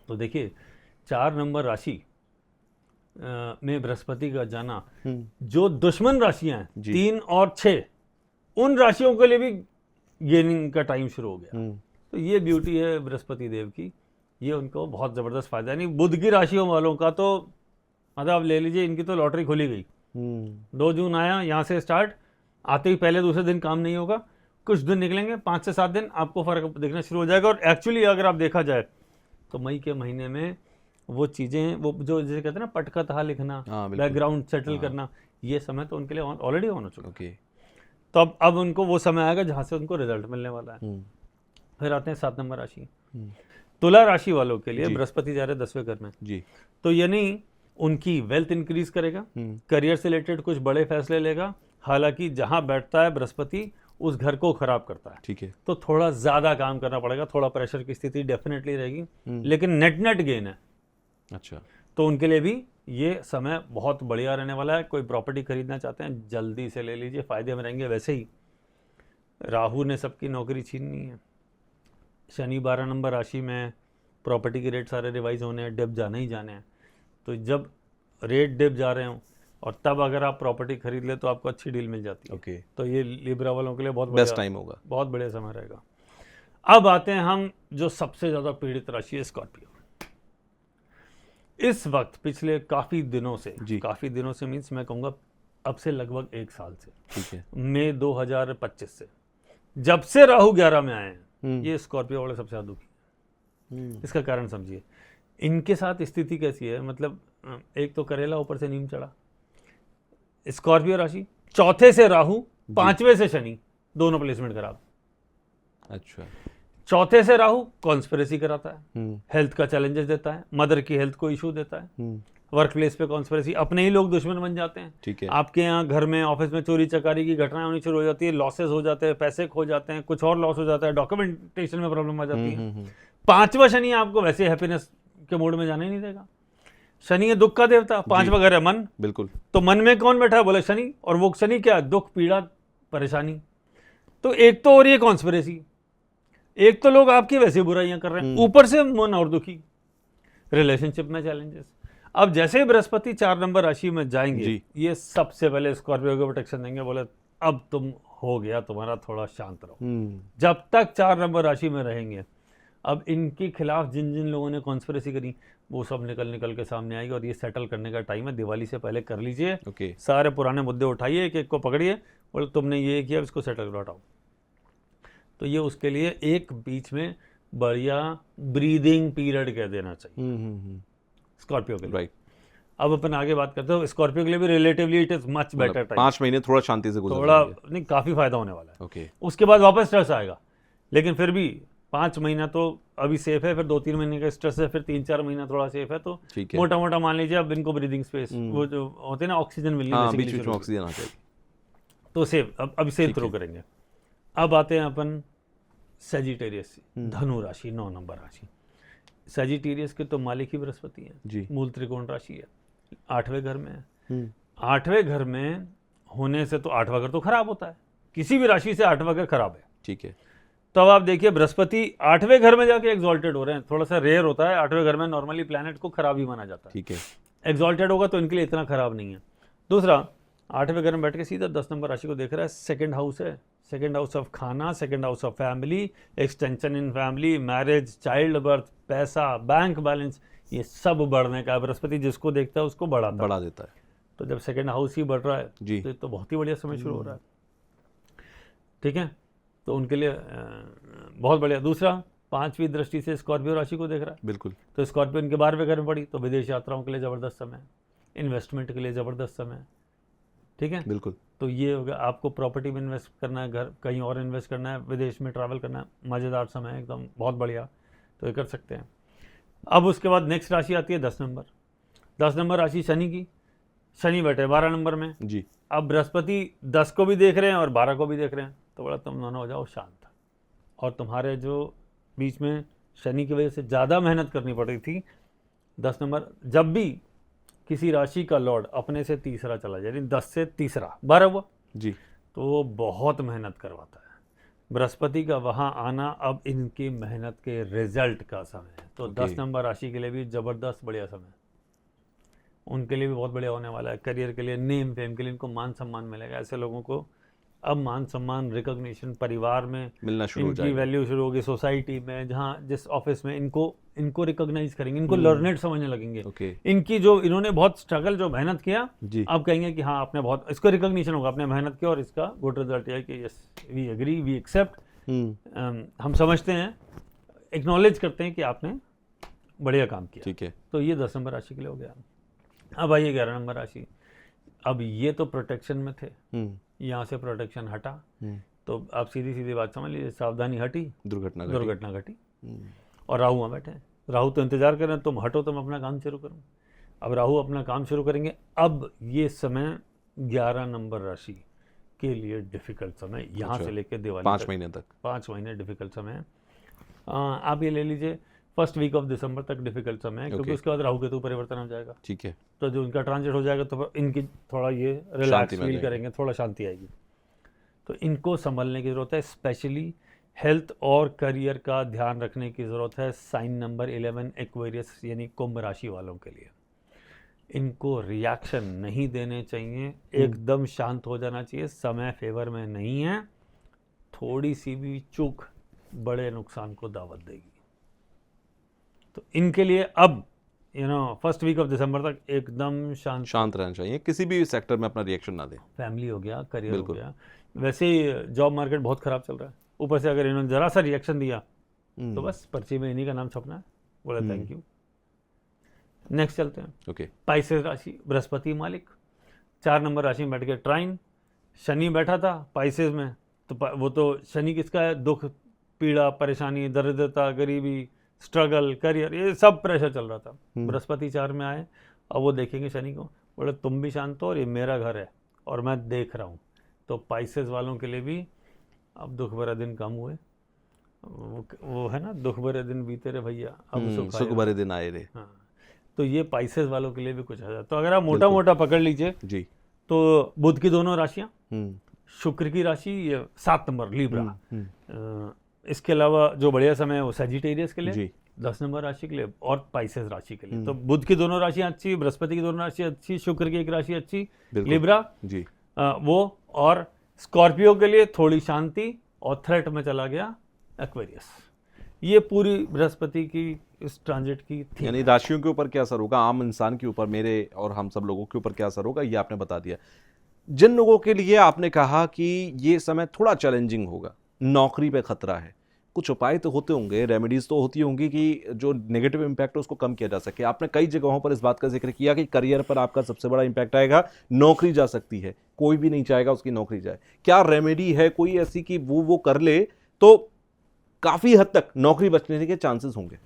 तो देखिए 4 नंबर राशि में बृहस्पति का जाना, जो दुश्मन राशियां हैं 3 और 6, उन राशियों के लिए भी गेनिंग का टाइम शुरू हो गया। तो ये ब्यूटी है बृहस्पति देव की, ये उनको बहुत ज़बरदस्त फायदा है। नहीं, बुध की राशियों वालों का तो मतलब आप ले लीजिए, इनकी तो लॉटरी खुली गई। 2 जून आया, यहाँ से स्टार्ट, आते ही पहले दूसरे दिन काम नहीं होगा, कुछ दिन निकलेंगे, 5 से 7 दिन आपको फ़र्क देखना शुरू हो जाएगा। और एक्चुअली अगर आप देखा जाए तो मई के महीने में वो चीज़ें, वो जो जैसे कहते हैं ना पटका तहा लिखना, बैकग्राउंड सेटल करना, ये समय तो उनके लिए ऑलरेडी ऑन हो चुका है। तो अब उनको वो समय आएगा जहाँ से उनको रिजल्ट मिलने वाला है। फिर आते हैं 7 नंबर राशि, तुला राशि वालों के लिए बृहस्पति जा रहे 10वें घर में जी। तो यानी उनकी वेल्थ इंक्रीज करेगा, करियर से रिलेटेड कुछ बड़े फैसले लेगा। हालांकि जहां बैठता है बृहस्पति उस घर को खराब करता है, ठीक है, तो थोड़ा ज्यादा काम करना पड़ेगा, थोड़ा प्रेशर की स्थिति डेफिनेटली रहेगी, लेकिन नेट गेन है। अच्छा, तो उनके लिए भी ये समय बहुत बढ़िया रहने वाला है। कोई प्रॉपर्टी खरीदना चाहते हैं जल्दी से ले लीजिए, फायदे में रहेंगे। वैसे ही राहु ने सबकी नौकरी छीननी है, शनि 12 नंबर राशि में, प्रॉपर्टी के रेट सारे रिवाइज होने हैं, डिप जाने ही जाने हैं। तो जब रेट डिप जा रहे हों और तब अगर आप प्रॉपर्टी खरीद ले तो आपको अच्छी डील मिल जाती है। ओके, तो ये लिब्रा वालों के लिए बहुत बेस्ट टाइम होगा, बहुत बढ़िया समय रहेगा। अब आते हैं हम जो सबसे ज़्यादा पीड़ित राशि है, स्कॉर्पियो। इस वक्त पिछले काफ़ी दिनों से मीन्स मैं कहूँगा अब से लगभग 1 साल से, ठीक है, मई 2025 से, जब से राहु 11 में आए हैं, ये स्कॉर्पियो वाले सबसे ज़्यादा दुखी। इसका कारण समझिए, इनके साथ स्थिति कैसी है, मतलब एक तो करेला ऊपर से नीम चढ़ा, स्कॉर्पियो राशि, 4थे से राहु, 5वें से शनि, दोनों प्लेसमेंट खराब। अच्छा, 4थे से राहु कॉन्स्पिरेसी कराता है, हेल्थ का चैलेंजेस देता है, मदर की हेल्थ को इशू देता है, वर्क प्लेस पे कॉन्स्पिरेसी, अपने ही लोग दुश्मन बन जाते हैं। ठीक है, आपके यहाँ घर में, ऑफिस में चोरी चकारी की घटनाएं होनी शुरू हो जाती है, लॉसेस हो जाते हैं, पैसे खो जाते हैं, कुछ और लॉस हो जाता है, डॉक्यूमेंटेशन में प्रॉब्लम आ जाती है। 5वां शनि आपको वैसे हैप्पीनेस के मूड में जाने ही नहीं देगा। शनि है दुख का देवता, 5वां घर है मन, बिल्कुल। तो मन में कौन बैठा है, बोले शनि, और वो शनि क्या, दुख, पीड़ा, परेशानी। तो एक तो और ये कॉन्स्पिरेसी, एक तो लोग आपकी वैसे बुराइयां कर रहे हैं, ऊपर से मन और दुखी, रिलेशनशिप में चैलेंजेस। अब जैसे ही बृहस्पति 4 नंबर राशि में जाएंगे, ये सबसे पहले स्कॉर्पियो को प्रोटेक्शन देंगे, बोले अब तुम हो गया तुम्हारा, थोड़ा शांत रहो। जब तक 4 नंबर राशि में रहेंगे, अब इनके खिलाफ जिन जिन लोगों ने कॉन्स्पिरेसी करी वो सब निकल के सामने आएगी, और ये सेटल करने का टाइम है। दिवाली से पहले कर लीजिए। सारे पुराने मुद्दे उठाइए, एक एक को पकड़िए, बोले तुमने ये किया, इसको सेटल करो, हटाओ। तो ये उसके लिए एक बीच में बढ़िया ब्रीदिंग पीरियड कह देना चाहिए स्कॉर्पियो के लिए। राइट, अब अपन आगे बात करते हो, स्कॉर्पियो के लिए भी relatively it is much better time. 5 महीने थोड़ा शांति से गुजर, थोड़ा नहीं, काफी फायदा होने वाला है। ओके, उसके बाद वापस स्ट्रेस आएगा, लेकिन फिर भी 5 महीना तो अभी सेफ है, फिर 2-3 महीने का स्ट्रेस है, फिर 3-4 महीना थोड़ा सेफ है। तो मोटा मोटा मान लीजिए अब इनको ब्रीदिंग स्पेस, वो जो होते हैं ना ऑक्सीजन मिलनी, बीच में ऑक्सीजन आ जाएगी, तो सेफ, अब अभी सेफ थ्रू करेंगे। अब आते हैं अपन सजिटेरियस, धनु राशि, 9 नंबर राशि। सजिटेरियस के तो मालिक ही बृहस्पति है, मूल त्रिकोण राशि है, 8वें घर में है। 8वें घर में होने से तो 8वां घर तो खराब होता है, किसी भी राशि से 8वां घर खराब है। ठीक है, तो अब आप देखिए बृहस्पति 8वें घर में जाके एग्जॉल्टेड हो रहे हैं, थोड़ा सा रेयर होता है। 8वें घर में नॉर्मली प्लैनेट को खराब ही माना जाता है। ठीक है, एग्जॉल्टेड होगा तो इनके लिए इतना खराब नहीं है। दूसरा, 8वें घर में बैठ के सीधा 10 नंबर राशि को देख रहा है। सेकंड हाउस है, सेकंड हाउस ऑफ खाना, second house of family, extension in family, marriage, child birth, पैसा, बैंक बैलेंस, ये सब बढ़ने का। बृहस्पति जिसको देखता है उसको बढ़ा देता है। तो जब सेकंड हाउस ही बढ़ रहा है जी। तो ये तो बहुत ही बढ़िया समय शुरू हो रहा है। ठीक है, तो उनके लिए बहुत बढ़िया। दूसरा, 5वीं दृष्टि से स्कॉर्पियो राशि को देख रहा है। बिल्कुल। तो स्कॉर्पियो इनके 12वें घर में पड़ी, तो विदेश यात्राओं के लिए ज़बरदस्त समय, इन्वेस्टमेंट के लिए ज़बरदस्त समय। ठीक है, बिल्कुल। तो ये हो गया। आपको प्रॉपर्टी में इन्वेस्ट करना है, घर कहीं और इन्वेस्ट करना है, विदेश में ट्रैवल करना है, मज़ेदार समय है एकदम, बहुत बढ़िया, तो ये कर सकते हैं। अब उसके बाद नेक्स्ट राशि आती है 10 नंबर। 10 नंबर राशि शनि की। शनि बैठे 12 नंबर में जी। अब बृहस्पति 10 को भी देख रहे हैं और 12 को भी देख रहे हैं, तो बड़ा तुम दोनों हो जाओ शांत। और तुम्हारे जो बीच में शनि की वजह से ज़्यादा मेहनत करनी पड़ रही थी, 10 नंबर, जब भी किसी राशि का लॉर्ड अपने से तीसरा चला जाए, यानी 10 से तीसरा 12 हुआ जी, तो वो बहुत मेहनत करवाता है। बृहस्पति का वहाँ आना अब इनकी मेहनत के रिजल्ट का समय है। तो 10 नंबर राशि के लिए भी ज़बरदस्त बढ़िया समय, उनके लिए भी बहुत बढ़िया होने वाला है। करियर के लिए, नेम फेम के लिए, इनको मान सम्मान मिलेगा। ऐसे लोगों को अब मान सम्मान, रिकॉग्निशन परिवार में मिलना शुरू हो इनकी जाएगा। वैल्यू शुरू होगी, सोसाइटी में, जहाँ जिस ऑफिस में इनको रिकॉग्नाइज करेंगे, इनको लर्नेड समझने लगेंगे। ओके। इनकी जो इन्होंने बहुत स्ट्रगल, जो मेहनत किया, जी। अब कहेंगे कि हाँ आपने बहुत, इसको रिकॉग्निशन होगा, आपने मेहनत किया और इसका गुड रिजल्ट है कि yes we agree, we accept, हम समझते हैं, एक्नॉलेज करते हैं कि आपने बढ़िया काम किया। ठीक है। तो ये 10 नंबर राशि के लिए हो गया। अब आइए 11 नंबर राशि। अब ये तो प्रोटेक्शन में थे, यहाँ से प्रोटेक्शन हटा, तो आप सीधी सीधी बात समझ लीजिए, सावधानी हटी, दुर्घटना घटी। और राहु वहाँ बैठे हैं। राहु तो इंतजार कर रहे हैं, तुम हटो तो मैं अपना काम शुरू करूँ। अब राहु अपना काम शुरू करेंगे। अब ये समय 11 नंबर राशि के लिए डिफिकल्ट समय, यहाँ से लेकर दिवाली 5 महीने तक, 5 महीने डिफिकल्ट समय है। आप ये ले लीजिए, फर्स्ट वीक ऑफ दिसंबर तक डिफिकल्ट समय है, क्योंकि उसके बाद राहु केतु परिवर्तन हो जाएगा। ठीक है। तो जो इनका ट्रांजिट हो जाएगा तो इनकी थोड़ा ये रिलैक्स फील करेंगे, थोड़ा शांति आएगी। तो इनको संभलने की ज़रूरत है, स्पेशली हेल्थ और करियर का ध्यान रखने की ज़रूरत है। साइन नंबर 11 एक्वेरियस यानी कुंभ राशि वालों के लिए इनको रिएक्शन नहीं देने चाहिए, एकदम शांत हो जाना चाहिए। समय फेवर में नहीं है, थोड़ी सी भी चूक बड़े नुकसान को दावत देगी। तो इनके लिए अब फर्स्ट वीक ऑफ दिसंबर तक एकदम शांत रहना चाहिए, किसी भी सेक्टर में अपना रिएक्शन ना दें। फैमिली हो गया, करियर हो गया, वैसे ही जॉब मार्केट बहुत खराब चल रहा है, ऊपर से अगर इन्होंने जरा सा रिएक्शन दिया तो बस पर्ची में इन्हीं का नाम छपना है, बोले थैंक यू। नेक्स्ट चलते हैं। ओके। पाइसेस राशि, बृहस्पति मालिक, 4 नंबर राशि में बैठ के ट्राइन, शनि बैठा था पाइसेस में, तो वो तो शनि किसका है, दुख, पीड़ा, परेशानी, दरिद्रता, गरीबी, स्ट्रगल, करियर, ये सब प्रेशर चल रहा था। बृहस्पति 4 में आए, अब वो देखेंगे शनि को, बोले तुम भी शांत हो और ये मेरा घर है और मैं देख रहा हूँ। तो पाइसेस वालों के लिए भी अब दुख भरे दिन कम हुए, वो है ना, दुख भरे दिन बीते रे भैया, अब सुख भरे दिन आए रे। हाँ, तो ये पाइसेस वालों के लिए भी कुछ है। तो अगर आप मोटा मोटा पकड़ लीजिए जी, तो बुध की दोनों राशियाँ, शुक्र की राशि 7 नंबर लीब्रा, इसके अलावा जो बढ़िया समय है वो सैजिटेरियस के लिए, 10 नंबर राशि के लिए और पाइसेस राशि के लिए। तो बुध की दोनों राशियाँ अच्छी, बृहस्पति की दोनों राशि अच्छी, शुक्र की एक राशि अच्छी, लीब्रा जी, वो, और स्कॉर्पियो के लिए थोड़ी शांति, और थ्रेट में चला गया एक्वेरियस। ये पूरी बृहस्पति की इस ट्रांजिट की थी। यानी राशियों के ऊपर क्या असर होगा, आम इंसान के ऊपर, मेरे और हम सब लोगों के ऊपर क्या असर होगा, ये आपने बता दिया। जिन लोगों के लिए आपने कहा कि ये समय थोड़ा चैलेंजिंग होगा, नौकरी पे खतरा है, कुछ उपाय तो होते होंगे, रेमेडीज तो होती होंगी कि जो नेगेटिव इम्पैक्ट है उसको कम किया जा सके। आपने कई जगहों पर इस बात का जिक्र किया कि करियर पर आपका सबसे बड़ा इम्पैक्ट आएगा, नौकरी जा सकती है, कोई भी नहीं चाहेगा उसकी नौकरी जाए। क्या रेमेडी है कोई ऐसी कि वो कर ले तो काफ़ी हद तक नौकरी बचने के चांसेस होंगे?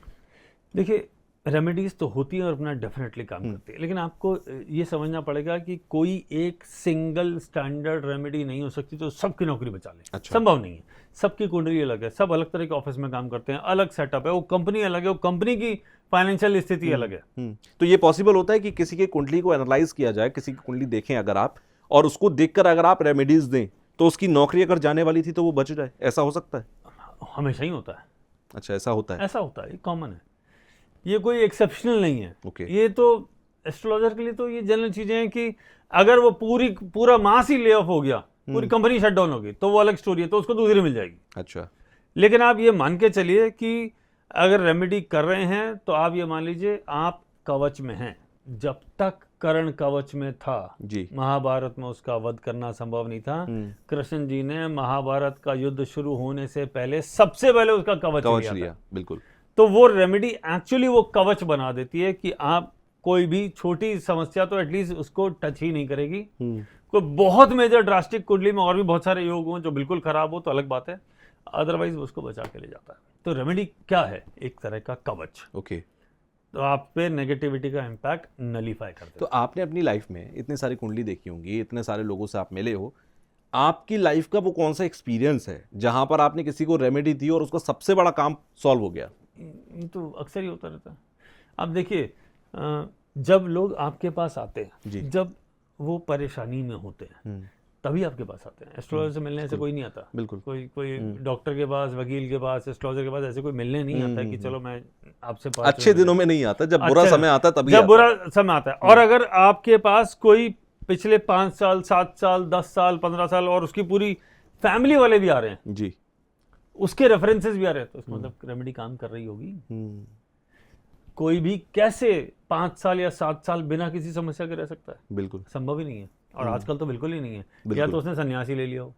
देखिए, रेमेडीज़ तो होती है और अपना डेफिनेटली काम करती है, लेकिन आपको ये समझना पड़ेगा कि कोई एक सिंगल स्टैंडर्ड रेमेडी नहीं हो सकती तो सबकी नौकरी बचा ले। अच्छा। संभव नहीं है, सबकी कुंडली अलग है, सब अलग तरह के ऑफिस में काम करते हैं, अलग सेटअप है, वो कंपनी अलग है, वो कंपनी की फाइनेंशियल स्थिति अलग है। तो ये पॉसिबल होता है कि किसी की कुंडली को एनालाइज किया जाए, किसी की कुंडली देखें अगर आप, और उसको देखकर अगर आप रेमेडीज दें तो उसकी नौकरी अगर जाने वाली थी तो वो बच जाए, ऐसा हो सकता है? हमेशा ही होता है। अच्छा, ऐसा होता है? ऐसा होता है, ये कॉमन है, ये कोई एक्सेप्शनल नहीं है। Okay. ये तो एस्ट्रोलॉजर के लिए तो ये जनरल चीजें हैं कि अगर वो पूरा मास ही ले ऑफ हो गया, पूरी कंपनी शट डाउन होगी, तो वो अलग स्टोरी है, तो उसको दूसरी मिल जाएगी। अच्छा, लेकिन आप ये मान के चलिए कि अगर रेमेडी कर रहे हैं तो आप ये मान लीजिए आप कवच में हैं। जब तक कर्ण कवच में था जी, महाभारत में उसका वध करना संभव नहीं था। कृष्ण जी ने महाभारत का युद्ध शुरू होने से पहले सबसे पहले उसका कवच लिया था। बिल्कुल। तो वो रेमेडी एक्चुअली वो कवच बना देती है कि आप कोई भी छोटी समस्या तो एटलीस्ट उसको टच ही नहीं करेगी। कोई बहुत मेजर ड्रास्टिक कुंडली में और भी बहुत सारे योग हों जो बिल्कुल खराब हो तो अलग बात है, अदरवाइज उसको बचा के ले जाता है। तो रेमेडी क्या है? एक तरह का कवच। ओके, तो आप पे नेगेटिविटी का इम्पैक्ट नलीफाई कर देता तो आपने अपनी लाइफ में इतनी सारी कुंडली देखी होंगी, इतने सारे लोगों से आप मिले हो, आपकी लाइफ का वो कौन सा एक्सपीरियंस है जहां पर आपने किसी को रेमेडी दी और उसका सबसे बड़ा काम सॉल्व हो गया? ये तो अक्सर ही होता रहता है। आप देखिए, जब लोग आपके पास आते हैं, जब वो परेशानी में होते हैं, तभी आपके पास आते हैं। एस्ट्रोलॉजर से मिलने से कोई नहीं आता। बिल्कुल। कोई डॉक्टर के पास, वकील के पास, एस्ट्रोलॉजर के पास ऐसे कोई मिलने नहीं आता कि चलो मैं आपसे अच्छे दिनों में नहीं आता, जब बुरा समय आता तभी जब बुरा समय आता है। और अगर आपके पास कोई पिछले 5 साल, 7 साल, 10 साल, 15 साल और उसकी पूरी फैमिली वाले भी आ रहे हैं जी, उसके रेफरेंसेस भी आ रहे हैं, तो इसका मतलब रेमेडी काम कर रही होगी। कोई भी कैसे 5 साल या 7 साल बिना किसी समस्या के रह सकता है? बिल्कुल संभव ही नहीं है। और आजकल तो बिल्कुल ही नहीं है। या तो उसने सन्यासी ले लिया हो,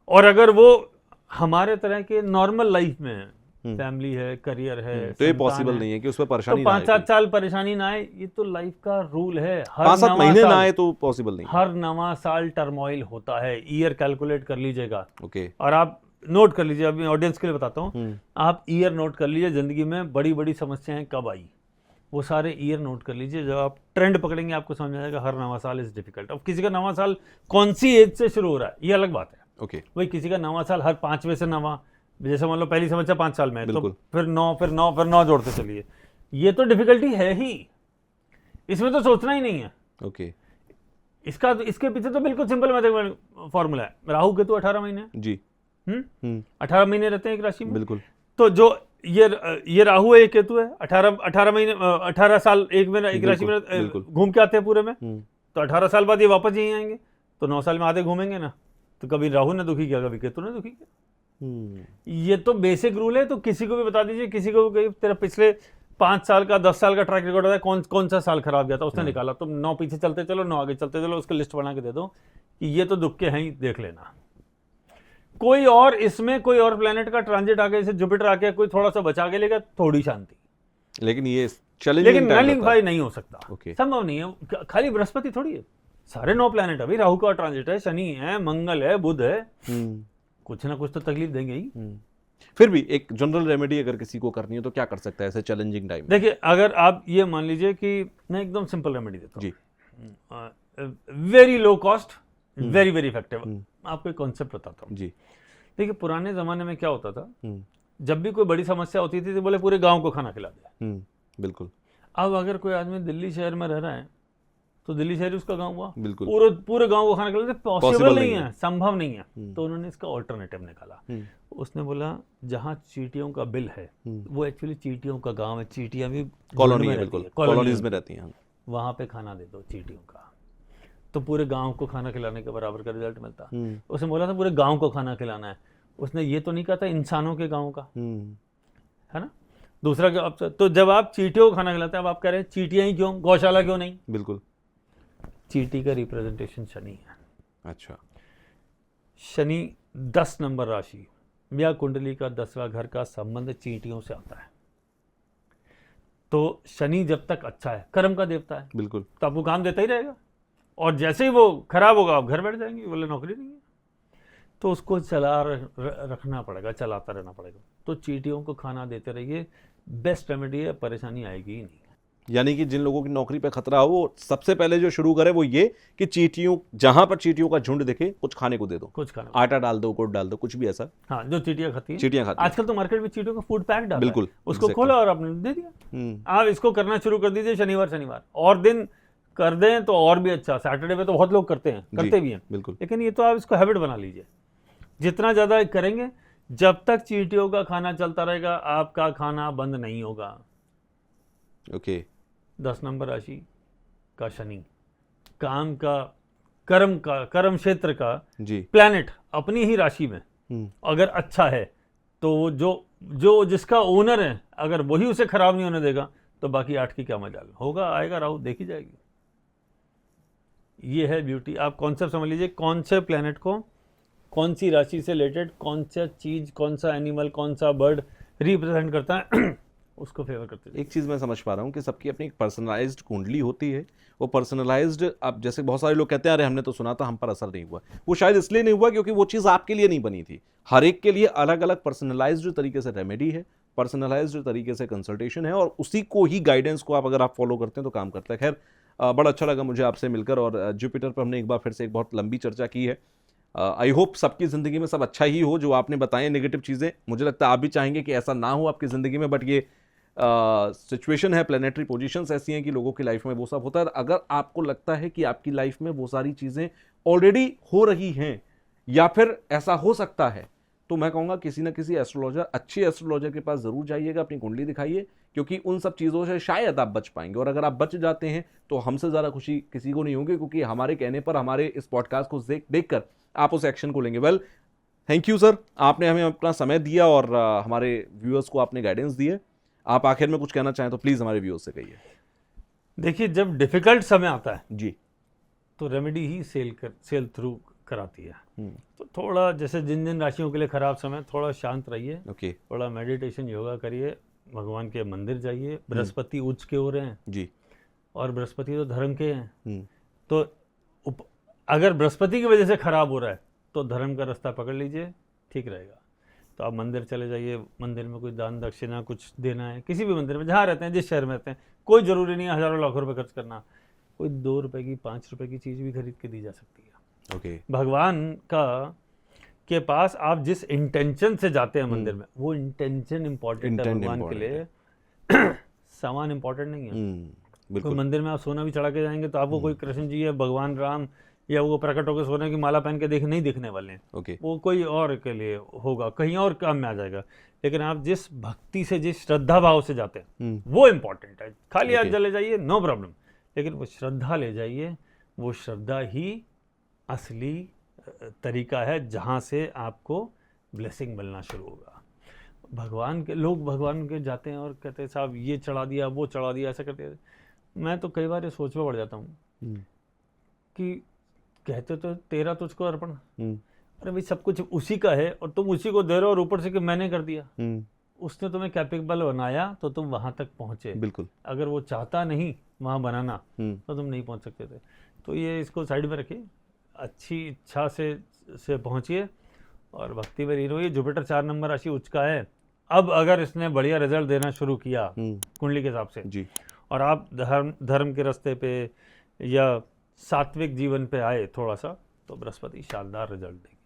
और अगर वो हमारे तरह के नॉर्मल लाइफ में है, फैमिली है, करियर है, तो ये पॉसिबल नहीं है कि उसमें परेशानी तो ना आए। 5-7 साल परेशानी ना आए, ये तो लाइफ का रूल है। 5-7 महीने ना आए तो पॉसिबल नहीं। हर नवा साल टर्मोइल होता है। ईयर कैलकुलेट कर लीजिएगा। ओके, और आप नोट कर लीजिए, अभी ऑडियंस के लिए बताता हूँ, आप ईयर नोट कर लीजिए, जिंदगी में बड़ी बड़ी समस्याएं कब आई, वो सारे ईयर नोट कर लीजिए। जब आप ट्रेंड पकड़ेंगे आपको समझ में आएगा हर नवा साल इज डिफिकल्ट। अब किसी का नवा साल कौन सी एज से शुरू हो रहा है ये अलग बात है। ओके, वही किसी का नवा साल हर 5वें से नवा, जैसे मान लो पहली समस्या 5 साल में है, तो फिर 9 फिर 9 फिर 9 जोड़ते चलिए। ये तो डिफिकल्टी है ही, इसमें तो सोचना ही नहीं है। ओके, इसके पीछे तो बिल्कुल सिंपल मैथमेटिकल फॉर्मूला है। राहु केतु 18 महीने, जी, 18 महीने रहते हैं एक राशि में। बिल्कुल। तो जो ये राहु है, ये केतु है, 18 महीने, 18 साल एक में एक राशि में घूम के आते हैं पूरे में। तो 18 साल बाद ये वापस यहीं आएंगे, तो 9 साल में आधे घूमेंगे ना। तो कभी राहु ने दुखी किया, कभी केतु ने दुखी किया। ये तो बेसिक रूल है। तो किसी को भी बता दीजिए, किसी को भी तेरा पिछले 5 साल का, 10 साल का ट्रैक रिकॉर्ड है, कौन सा साल खराब गया था, उसने निकाला। तो 9 पीछे चलते चलो, 9 आगे चलते चलो, उसकी लिस्ट बना के दे दो कि ये तो दुख के हैं ही, देख लेना। कोई और इसमें कोई और प्लेनेट का ट्रांजिट आके, जैसे जुपिटर आके कोई थोड़ा सा बचा के लेगा, थोड़ी शांति। लेकिन ये चैलेंजिंग नलिफाई नहीं हो सकता, संभव नहीं है। खाली बृहस्पति थोड़ी है, सारे 9 प्लेनेट अभी, राहु का ट्रांजिट है, शनि है, मंगल है, बुध है, कुछ ना कुछ तो तकलीफ देंगे ही। फिर भी एक जनरल रेमेडी अगर किसी को करनी हो तो क्या कर सकता है ऐसे चैलेंजिंग टाइम? देखिए, अगर आप ये मान लीजिए कि मैं एकदम सिंपल रेमेडी देता हूँ जी, very low cost, very very effective. आपको एक कॉन्सेप्ट बताता हूँ जी। देखिए, पुराने जमाने में क्या होता था, जब भी कोई बड़ी समस्या होती थी तो बोले पूरे गांव को खाना खिला दिया। बिल्कुल। अब अगर कोई आदमी दिल्ली शहर में रह रहा है तो दिल्ली शहर उसका गांव हुआ, बिल्कुल। पूरे गांव को खाना खिलाते, पॉसिबल नहीं है, संभव नहीं है। तो उन्होंने इसका ऑल्टरनेटिव निकाला। उसने बोला जहां चींटियों का बिल है, वो एक्चुअली चींटियों का गांव है, चींटियां भी कॉलोनी में, बिल्कुल कॉलोनीज में रहती हैं, वहां पे खाना दे दो चींटियों का, तो पूरे गांव को खाना खिलाने के बराबर का रिजल्ट मिलता। उसने बोला था पूरे गांव को खाना खिलाना है, उसने ये तो नहीं कहा था इंसानों के गांव का, है ना। दूसरा क्या, तो जब आप चींटियों को खाना खिलाते हैं, अब आप कह रहे हैं चींटियां ही क्यों, गौशाला क्यों नहीं? बिल्कुल। चींटी का रिप्रेजेंटेशन शनि है। अच्छा। शनि 10 नंबर राशि या कुंडली का 10वां घर का संबंध चींटियों से आता है। तो शनि जब तक अच्छा है, कर्म का देवता है, बिल्कुल, तो आपको काम देता ही रहेगा। और जैसे ही वो खराब होगा, आप घर बैठ जाएंगे, बोले नौकरी नहीं है। तो उसको रखना पड़ेगा, चलाता रहना पड़ेगा। तो चींटियों को खाना देते रहिए, बेस्ट रेमेडी है, परेशानी आएगी ही नहीं। यानी कि जिन लोगों की नौकरी पे खतरा हो, वो सबसे पहले जो शुरू करे वो ये कि चींटियों, जहां पर चींटियों का झुंड दिखे, कुछ खाने को दे दो, कुछ खाना, आटा डाल दो, गुड़ डाल दो, कुछ भी ऐसा। हाँ, जो चींटियां खाती हैं, चींटियां खाती हैं। आजकल तो मार्केट में चींटियों का फूड पैक डाला है, बिल्कुल, उसको खोला और आपने दे दिया। आप इसको करना शुरू कर दीजिए शनिवार और दिन कर दें तो और भी अच्छा। सैटरडे पे तो बहुत लोग करते हैं, करते भी हैं, बिल्कुल। लेकिन ये तो आप इसको हैबिट बना लीजिए। जितना ज्यादा करेंगे, जब तक चींटियों का खाना चलता रहेगा, आपका खाना बंद नहीं होगा। ओके। 10 नंबर राशि का शनि, काम का, कर्म क्षेत्र का जी। प्लैनेट अपनी ही राशि में अगर अच्छा है तो वो जो जिसका ओनर है अगर वही उसे खराब नहीं होने देगा तो बाकी 8 की क्या मजाल होगा, आएगा राहु, देखी जाएगी। ये है ब्यूटी। आप कॉन्सेप्ट समझ लीजिए, कौन से प्लैनेट को कौन सी राशि से रिलेटेड कौन सा चीज, कौन सा एनिमल, कौन सा बर्ड रिप्रेजेंट करता है उसको फेवर करते हैं। एक चीज़ मैं समझ पा रहा हूँ कि सबकी अपनी एक पर्सनलाइज्ड कुंडली होती है। वो पर्सनलाइज्ड, अब जैसे बहुत सारे लोग कहते हैं अरे हमने तो सुना था, हम पर असर नहीं हुआ। वो शायद इसलिए नहीं हुआ क्योंकि वो चीज़ आपके लिए नहीं बनी थी। हर एक के लिए अलग अलग पर्सनलाइज्ड तरीके से रेमेडी है, पर्सनलाइज्ड तरीके से कंसल्टेशन है, और उसी को ही गाइडेंस को आप अगर आप फॉलो करते हैं तो काम करता है। खैर, बड़ा अच्छा लगा मुझे आपसे मिलकर, और जुपिटर पर हमने एक बार फिर से एक बहुत लंबी चर्चा की है। आई होप सबकी ज़िंदगी में सब अच्छा ही हो। जो आपने बताए नेगेटिव चीज़ें, मुझे लगता है आप भी चाहेंगे कि ऐसा ना हो आपकी ज़िंदगी में, बट ये सिचुएशन है, प्लानिटरी पोजीशंस ऐसी हैं कि लोगों की लाइफ में वो सब होता है। अगर आपको लगता है कि आपकी लाइफ में वो सारी चीज़ें ऑलरेडी हो रही हैं या फिर ऐसा हो सकता है, तो मैं कहूँगा किसी न किसी एस्ट्रोलॉजर, अच्छे एस्ट्रोलॉजर के पास ज़रूर जाइएगा, अपनी कुंडली दिखाइए, क्योंकि उन सब चीज़ों से शायद आप बच पाएंगे। और अगर आप बच जाते हैं तो हमसे ज़्यादा खुशी किसी को नहीं होगी, क्योंकि हमारे कहने पर, हमारे इस पॉडकास्ट को देखकर आप उस एक्शन को लेंगे। वेल, थैंक यू सर, आपने हमें अपना समय दिया और हमारे व्यूअर्स को आपने गाइडेंस दी है। आप आखिर में कुछ कहना चाहें तो प्लीज़ हमारे व्यूअर्स से कहिए। देखिए, जब डिफिकल्ट समय आता है जी। तो रेमेडी ही सेल थ्रू कराती है। तो थोड़ा, जैसे जिन राशियों के लिए खराब समय, थोड़ा शांत रहिए, ओके। थोड़ा मेडिटेशन, योगा करिए, भगवान के मंदिर जाइए। बृहस्पति उच्च के हो रहे हैं जी। और बृहस्पति तो धर्म के हैं, तो अगर बृहस्पति की वजह से खराब हो रहा है तो धर्म का रास्ता पकड़ लीजिए, ठीक रहेगा। तो आप मंदिर चले जाइए, मंदिर में कुछ दान दक्षिणा कुछ देना है, किसी भी मंदिर में जहाँ रहते हैं, जिस शहर में रहते हैं, कोई ज़रूरी नहीं है हज़ारों लाखों रुपए खर्च करना। कोई 2 रुपए की, 5 रुपए की चीज़ भी खरीद के दी जा सकती है। ओके। भगवान के पास आप जिस इंटेंशन से जाते हैं मंदिर में, वो इंटेंशन इंपॉर्टेंट है भगवान के लिए। सामान इंपॉर्टेंट नहीं है। कोई मंदिर में आप सोना भी चढ़ा के जाएंगे तो आपको कोई कृष्ण जी या भगवान राम या वो प्रकट होकर सोने की माला पहन के नहीं दिखने वाले हैं। ओके। वो कोई और के लिए होगा, कहीं और काम में आ जाएगा। लेकिन आप जिस भक्ति से, जिस श्रद्धा भाव से जाते हैं, वो इंपॉर्टेंट है। खाली हाथ चले जाइए, नो प्रॉब्लम, लेकिन वो श्रद्धा ले जाइए। वो श्रद्धा ही असली तरीका है जहाँ से आपको ब्लेसिंग मिलना शुरू होगा। भगवान के जाते हैं और कहते हैं साहब ये चढ़ा दिया, वो चढ़ा दिया, ऐसा करते हैं। मैं तो कई बार ये सोच में पड़ जाता हूँ कि कहते तो तेरा तुझको अर्पण, अरे भाई सब कुछ उसी का है और तुम उसी को दे रहे हो, और ऊपर से कि मैंने कर दिया। उसने तुम्हें कैपेबल बनाया तो तुम वहां तक पहुंचे। बिल्कुल। अगर वो चाहता नहीं वहां बनाना तो तुम नहीं पहुंच सकते थे। तो ये इसको साइड में रखिए, अच्छी इच्छा से पहुंचिए और भक्ति में लीन होइए। जुपिटर 4 नंबर राशि उच्च का है। अब अगर इसने बढ़िया रिजल्ट देना शुरू किया कुंडली के हिसाब से जी, और आप धर्म के रास्ते पे या सात्विक जीवन पे आए थोड़ा सा, तो बृहस्पति शानदार रिजल्ट देगी।